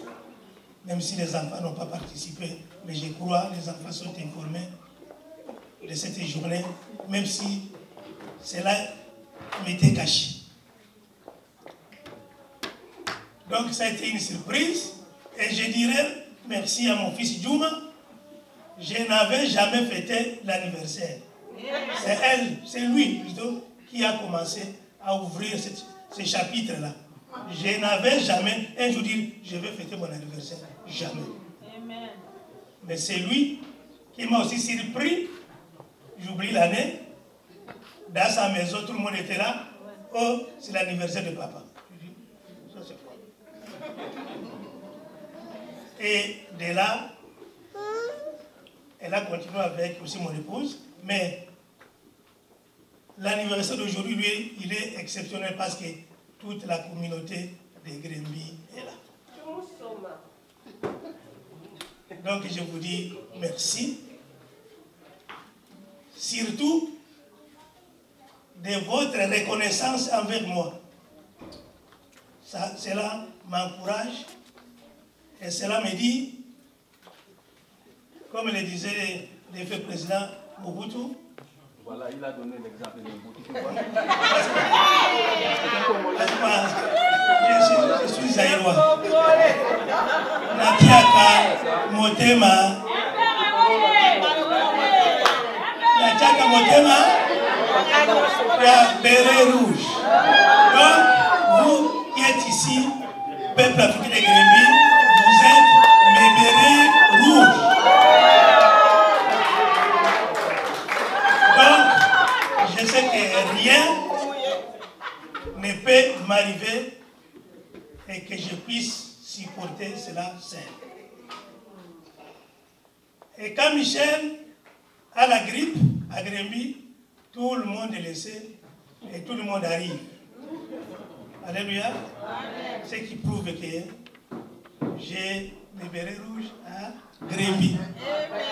Même si les enfants n'ont pas participé, mais je crois que les enfants sont informés de cette journée, même si cela m'était caché. Donc ça a été une surprise et je dirais merci à mon fils Djouma. Je n'avais jamais fêté l'anniversaire. C'est lui plutôt qui a commencé à ouvrir ce chapitre-là. Je n'avais jamais un jour dit je vais fêter mon anniversaire. Jamais. Amen. Mais c'est lui qui m'a aussi surpris. J'oublie l'année. Dans sa maison, tout le monde était là. Oh, c'est l'anniversaire de papa. Je dis, ça c'est quoi? Et de là, elle a continué avec aussi mon épouse. Mais l'anniversaire d'aujourd'hui, lui, il est exceptionnel parce que toute la communauté de Grimby est là. Donc je vous dis merci. Surtout de votre reconnaissance envers moi. Cela m'encourage et cela me dit, comme le disait le fait président Mobutu. Voilà, il a donné l'exemple de Mobutu. Je suis zaïrois. Natiaka Motema. Natiaka Motema. Béret rouge. Donc, vous qui êtes ici, peuple africain de Grimby, vous êtes mes bérets rouges. Donc, je sais que rien ne peut m'arriver et que je puisse supporter cela seul. Et quand Michel a la grippe à Grimby, tout le monde est laissé et tout le monde arrive. Alléluia. Ce qui prouve que j'ai mes bérets rouges à Grémy.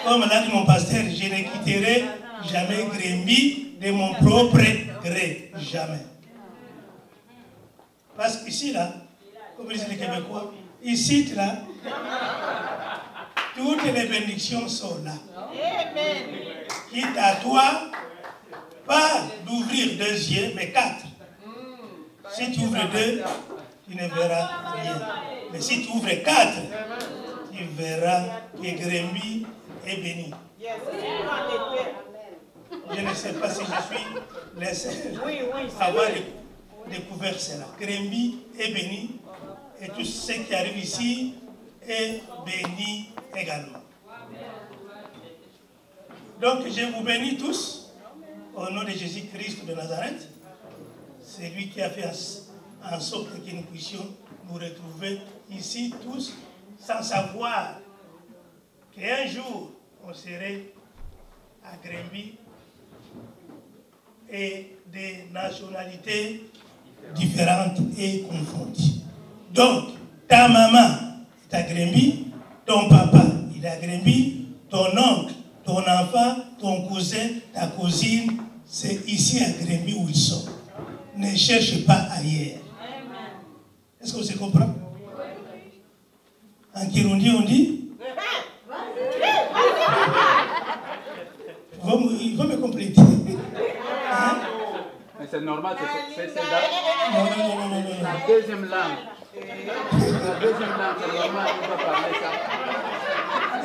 Comme l'a dit mon pasteur, je ne quitterai jamais Grémy de mon propre gré. Jamais. Parce qu'ici, là, comme disent les Québécois, ici, là, toutes les bénédictions sont là. Quitte à toi, pas d'ouvrir 2 yeux, mais 4. Si tu ouvres 2, tu ne verras rien. Mais si tu ouvres 4, tu verras que Grémy est béni. Je ne sais pas si je suis le seul à avoir découvert cela. Grémy est béni et tout ce qui arrive ici est béni également. Donc je vous bénis tous au nom de Jésus-Christ de Nazareth. C'est lui qui a fait en sorte que nous puissions nous retrouver ici tous sans savoir qu'un jour on serait à Grémy et des nationalités différentes et confondues. Donc, ta maman est à Grémy, ton papa il est à Grémy, ton oncle, ton enfant, ton cousin, ta cousine, c'est ici à Grémy où ils sont. Ne cherche pas ailleurs. Est-ce que vous comprenez? En Kirundi, on dit il va me compléter. Hein? Mais c'est normal, c'est Non. La deuxième langue. La deuxième langue, c'est normal, on va parler ça.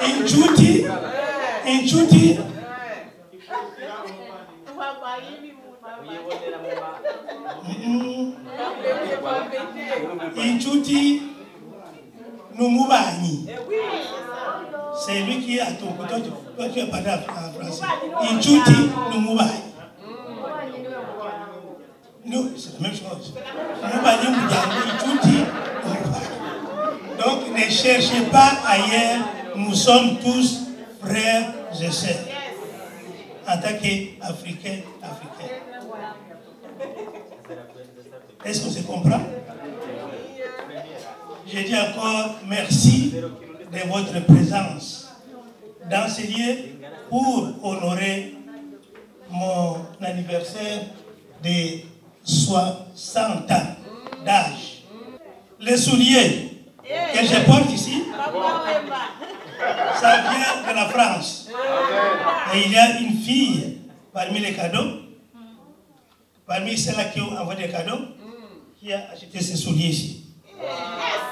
Inchuti. Inchuti Numubani. C'est lui qui est à ton côté. Toi, tu es parlé en français. Inchuti Numubani. Nous, c'est la même chose. Numubani Inchuti Numubani. Donc, ne cherchez pas ailleurs. Nous sommes tous frères et sœurs. En tant qu'Africains, Africains. Est-ce qu'on se comprend? Je dis encore merci de votre présence dans ce lieu pour honorer mon anniversaire de 60 ans d'âge. Les souliers que je porte ici, ça vient de la France. Et il y a une fille parmi les cadeaux, parmi celles-là qui ont envoyé des cadeaux, qui a acheté ces souliers ici.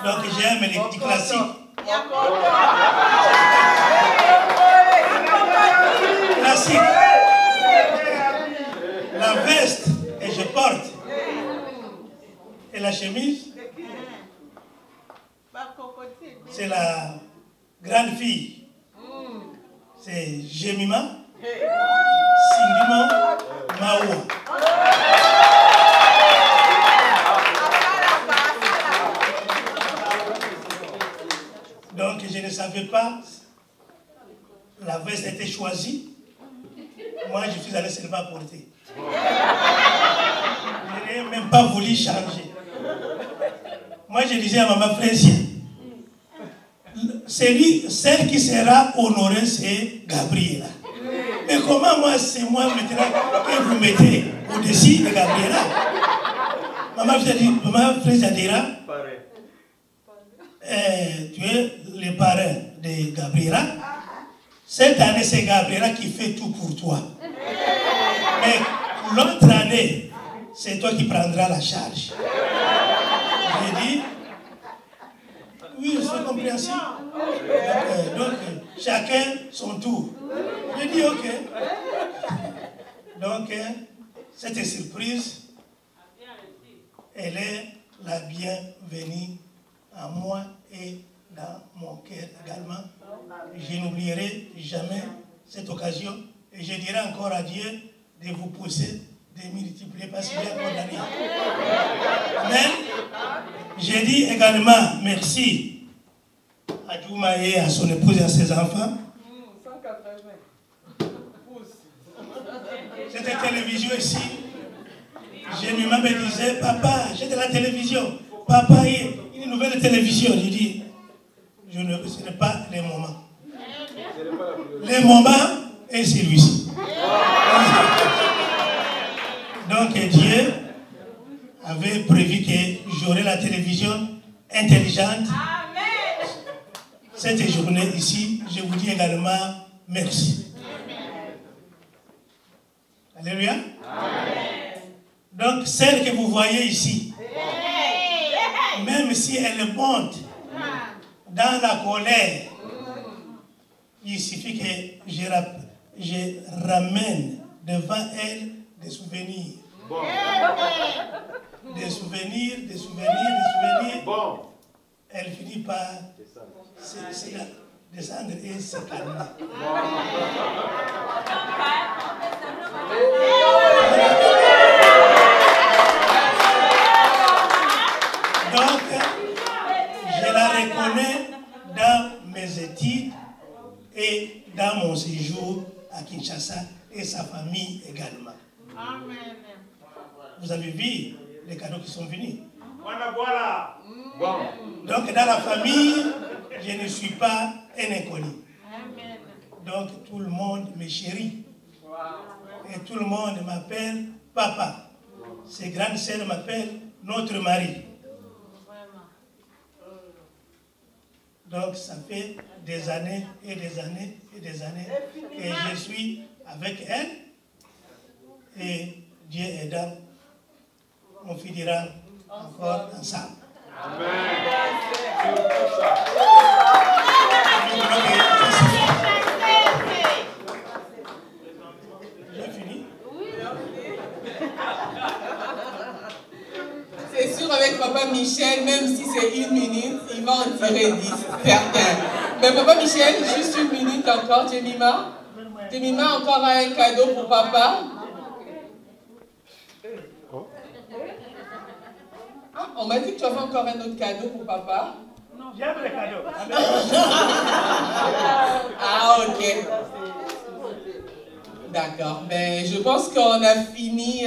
Donc j'aime les petits classiques. Classique. La veste que je porte et la chemise, c'est la grande fille. C'est Jemima Sindima Maoua. Donc je ne savais pas, la veste était choisie. Moi je suis allé seulement porter. Je n'ai même pas voulu changer. Moi je disais à maman Frécia, celle qui sera honorée c'est Gabriela. Mais comment moi c'est moi maintenant que vous mettez au-dessus de Gabriela? Maman Frécia dira, tu es le parrain de Gabriela. Cette année, c'est Gabriela qui fait tout pour toi. Mais l'autre année, c'est toi qui prendras la charge. J'ai dit, oui, c'est compréhensible. Donc, chacun son tour. J'ai dit, ok. Donc, cette surprise, elle est la bienvenue à moi et dans mon cœur également. Je n'oublierai jamais cette occasion et je dirai encore à Dieu de vous pousser, de multiplier parce qu'il y a encore d'années. Mais je dis également merci à Djouma et à son épouse et à ses enfants. Cette télévision ici, Jemima me disait, papa, j'ai de la télévision. Papa, il y a une nouvelle télévision. Je dis, ce n'est pas le moment. Le moment est celui-ci. Donc Dieu avait prévu que j'aurais la télévision intelligente. Cette journée ici, je vous dis également merci. Alléluia. Donc celle que vous voyez ici, même si elle monte dans la colère, il suffit que je ramène devant elle des souvenirs. Bon. Des souvenirs. Bon. Elle finit par descendre et se calmer. Donc, je la reconnais dans mes études et dans mon séjour à Kinshasa et sa famille également. Amen. Vous avez vu les cadeaux qui sont venus. Voilà. Bon. Donc dans la famille, je ne suis pas un inconnu. Amen. Donc tout le monde me chérit. Et tout le monde m'appelle papa. Ses grandes sœurs m'appellent notre mari. Donc ça fait des années et des années et des années que je suis avec elle. Et Dieu aidant, on finira encore ensemble. Amen. J'ai fini? C'est sûr, avec Papa Michel, même si c'est 1 minute, il va en tirer 10, certain. Mais Papa Michel, juste 1 minute encore, Jemima. Jemima, encore un cadeau pour Papa. Ah, on m'a dit que tu avais encore un autre cadeau pour Papa. Non, j'aime les cadeaux. Ah, ok. D'accord. Mais je pense qu'on a fini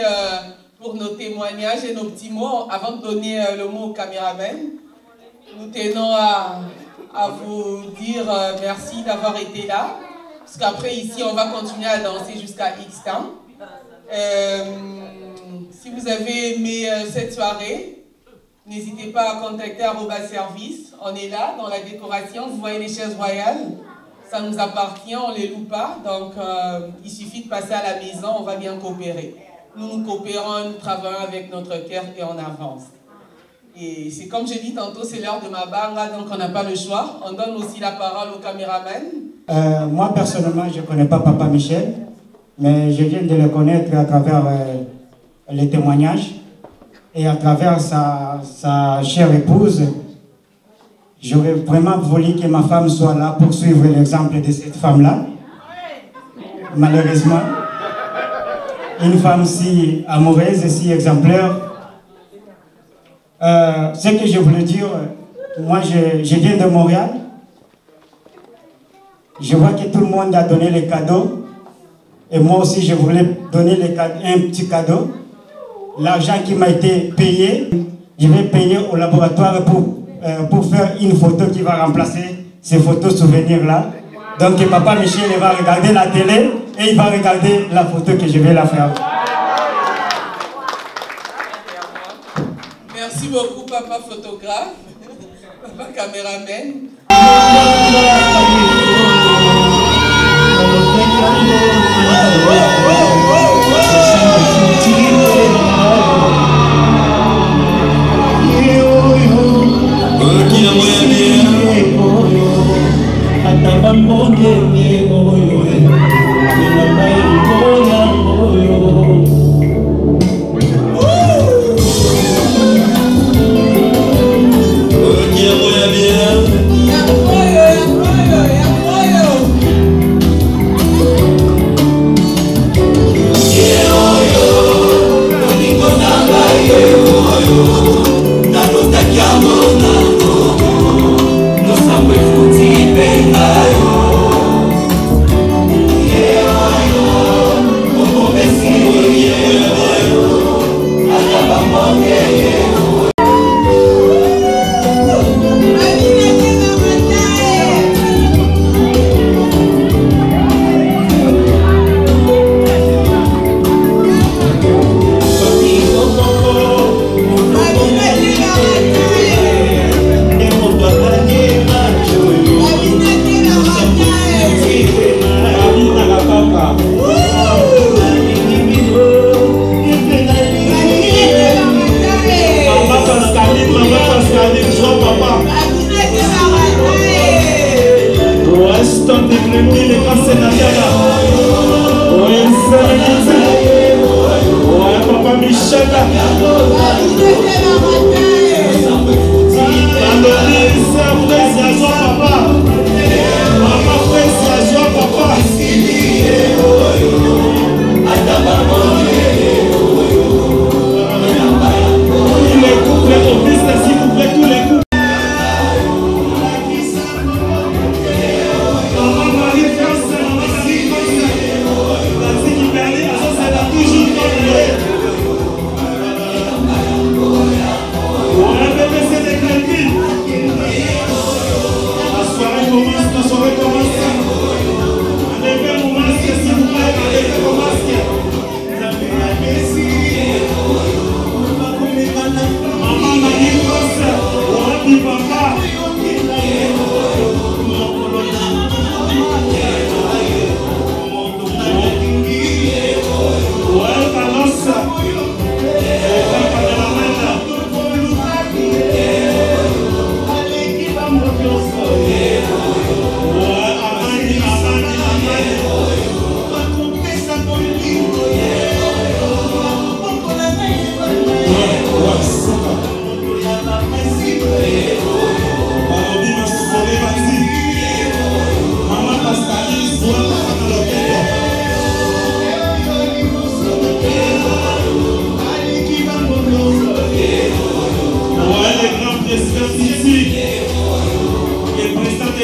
pour nos témoignages et nos petits mots. Avant de donner le mot au caméraman, nous tenons à vous dire merci d'avoir été là. Parce qu'après, ici, on va continuer à danser jusqu'à X temps. Si vous avez aimé cette soirée, n'hésitez pas à contacter @service. On est là dans la décoration. Vous voyez les chaises royales. Ça nous appartient, on ne les loue pas. Donc, il suffit de passer à la maison, on va bien coopérer. Nous coopérons, nous travaillons avec notre cœur et on avance. Et c'est comme j'ai dit tantôt, c'est l'heure de ma banga, donc on n'a pas le choix. On donne aussi la parole au caméraman. Moi, personnellement, je ne connais pas Papa Michel, mais je viens de le connaître à travers les témoignages et à travers sa chère épouse. J'aurais vraiment voulu que ma femme soit là pour suivre l'exemple de cette femme-là. Malheureusement, une femme si amoureuse et si exemplaire. Ce que je voulais dire, moi je viens de Montréal. Je vois que tout le monde a donné les cadeaux. Et moi aussi je voulais donner un petit cadeau. L'argent qui m'a été payé, je vais payer au laboratoire pour faire une photo qui va remplacer ces photos souvenirs-là. Donc Papa Michel va regarder la télé et il va regarder la photo que je vais la faire. Merci beaucoup, Papa photographe, Papa caméraman.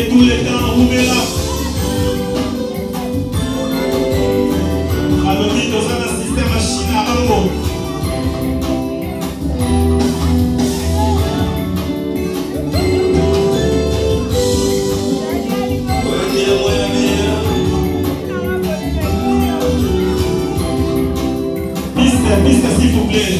Tous les temps, Oumela. Alors, nous avons un système à Chine à Rango. Piste, s'il vous plaît,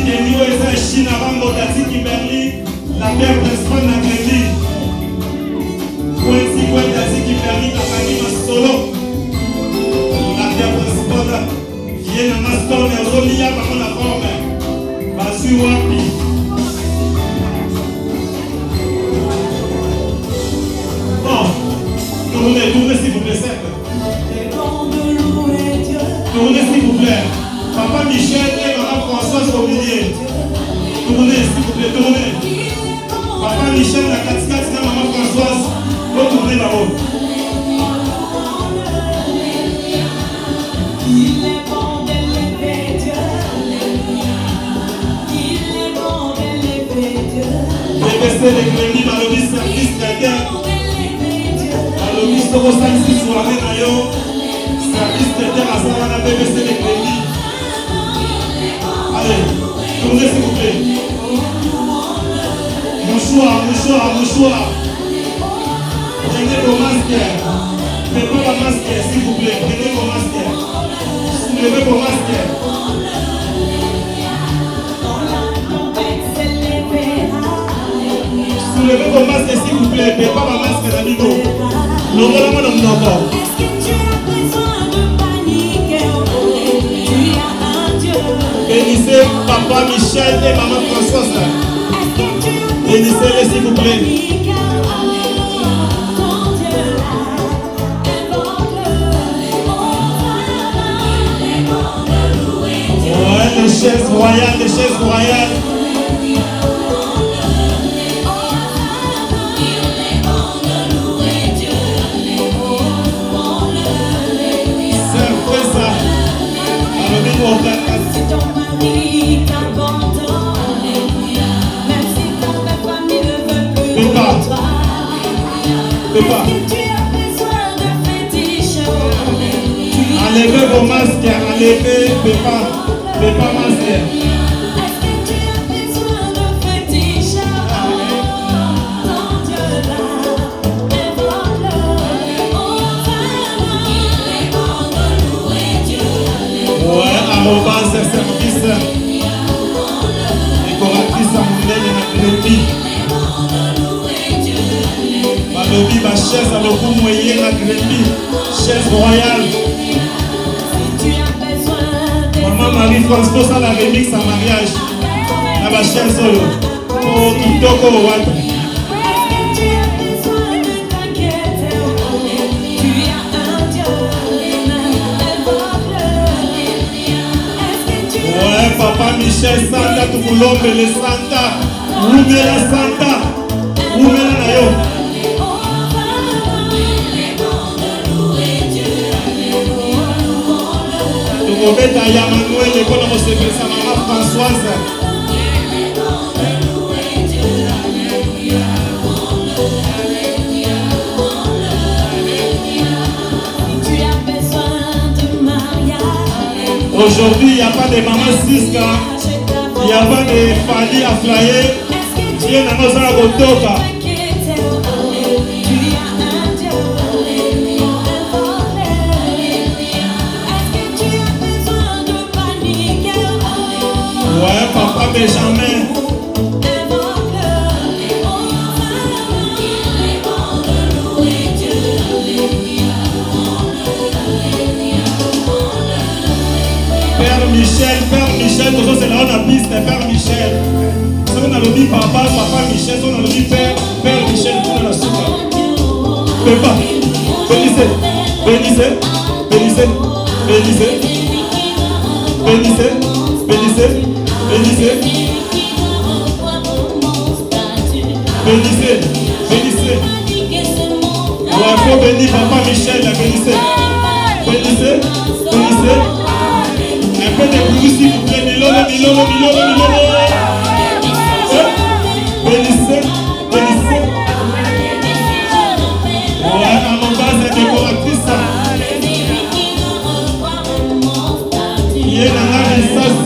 Tenio eza Chine avant Motati Kimberly, la paire principale na Grémy. Kwenzi Kwendati Kimberly, la famille Masolo. La paire principale, qui est dans ma stone, et Rolia, par la forme. Basu Wapi. Bon, tournez s'il vous plaît, tournez s'il vous plaît. Papa Michel et Maman Françoise au milieu. Tournez, s'il vous plaît, tournez. Papa Michel, la 4-4, et Maman Françoise, retournez là-haut. Il est bon d'élever Dieu. Il est bon d'élever Dieu. Répétez les Grémy dans le service chrétien. Dans le ministère au 5-6 soirée d'ailleurs. Service chrétien à Sarana BBC les Grémy. Allez, tournez s'il vous plaît. Mouchoir. Prenez vos masques. Prenez vos masques, s'il vous plaît. Prenez vos masques. Soulevez vos masques. Soulevez vos masques, s'il vous plaît. Prenez pas ma masque, d'amigo. L'ongolama dans mon encore. Bénissez Papa Michel et Maman Françoise. Bénissez-les s'il vous plaît. Ouais, les chaises royales. C'est vrai ça. Alors, c'est ton mari qui abandonne. Même si ta famille ne veut plus de toi. Est-ce que tu as besoin de fétiche? Enlevez vos masques, enlevez, Pépa masque. Est-ce que tu as besoin de fétiche? Ton Dieu là, invoque-le. Il est bon de louer Dieu. Ouais, arrobas, service. Décoratrice à Moulin et la Grémy. Balobi, ma chaise à l'eau moyen la Grémy. Chaise royale. Maman Marie-Françoise à la remix à mariage. La ma chaise solo. Pour Kitoko Watu. Ouais, Papa Michel Santa, tout le monde les Santa. Oumela Santa. Oumela Nayo. Tout le monde à Yamanuel, l'école de sa maman Françoise. Aujourd'hui, il n'y a pas de maman Siska, il n'y a pas de Fali à flyer. Il y a nos agotoka. Ouais, Papa Benjamin. Père Michel, toujours c'est là on a piste, Père Michel. Si on a le dit Papa Michel, si on a le dit Père Michel, tout dans la soupe. Pépa, bénissez. bénissez, bénissez, bénissez, bénissez, bénissez, bénissez. Ouais, faut bénir Papa Michel, bénissez, bénissez, bénissez. Un peu de bruit s'il vous plaît, milolo, milolo, milolo, milolo. Bénissez, bénissez. Ouais, à mon base, la décoratrice. Il est dans la résistance.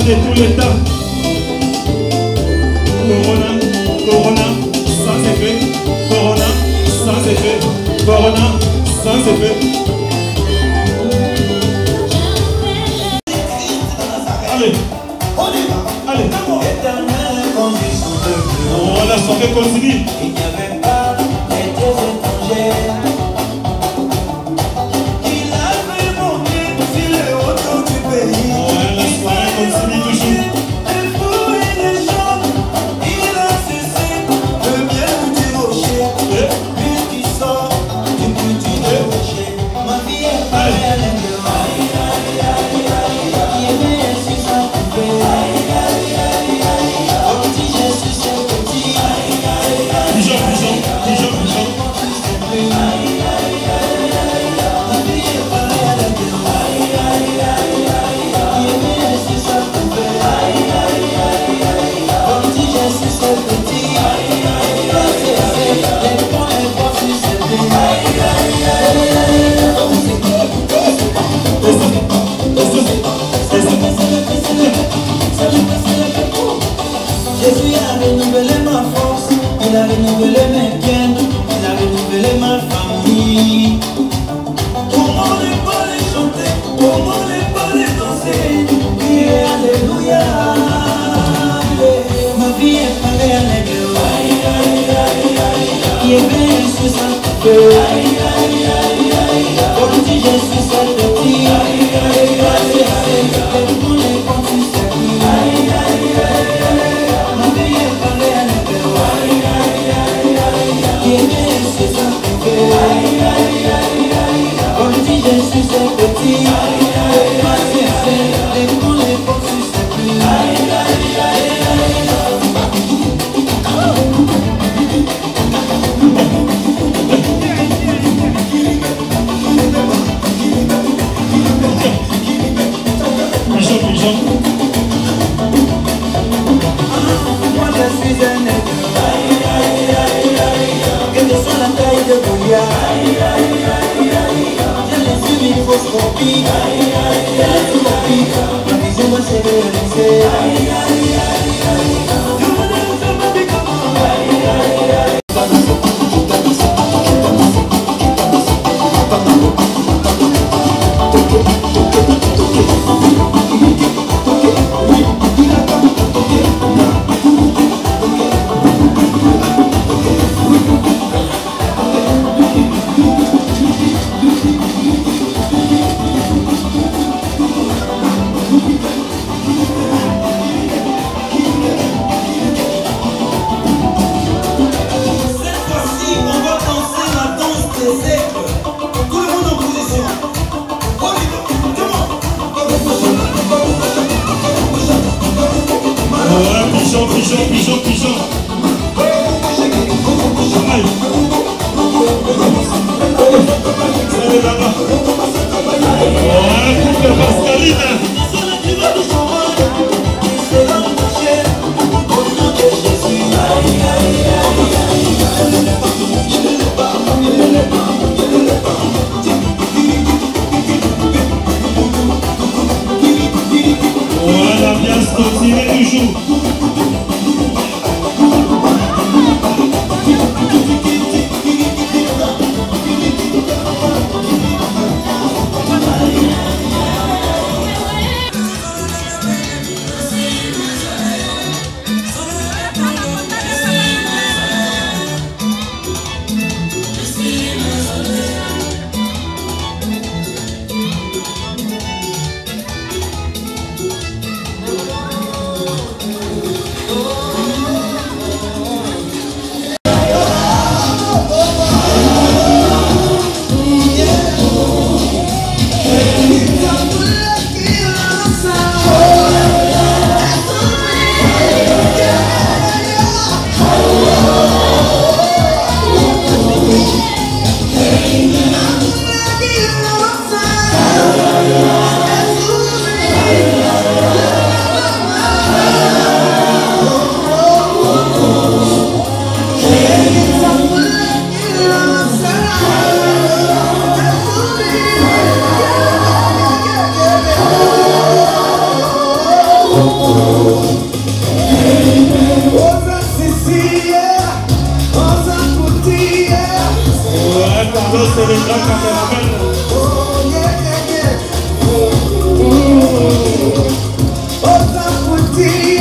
De tous les temps. Corona, Corona, sans effet. Corona, sans effet. Corona, sans effet. Allez, allez. Oh, la soirée continue. Il n'y avait pas d'étrangers étrangers. Continue toujours. Il a cessé de bien vous dérocher. Puisqu'il sort du petit dérocher. Ma vie est pareille à l'intérieur. Qui aimait ainsi sans couper. Oh petit Jésus c'est petit. Pigeon, pigeon, pigeon, pigeon. Ma vie est pareille à l'intérieur. Jésus a renouvelé ma force, il a renouvelé mes biens, il a renouvelé ma famille. Comment ne pas les chanter, comment ne pas les danser, crier alléluia. Ma vie est pareille à l'aigle, qui est bien sur sa coupe. Oh petit Jésus c'est petit, pour les petits c'est plus. Ma vie est pareille à l'aigle, qui est bien sur sa coupe. Oh petit Jésus c'est petit, pour les petits c'est plus. Moi je suis un aigle, quelle que soit la taille de Goliath. J'ai les yeux microscopiques, ma vision va se réaliser. Voilà, bien se continuer toujours. Yeah.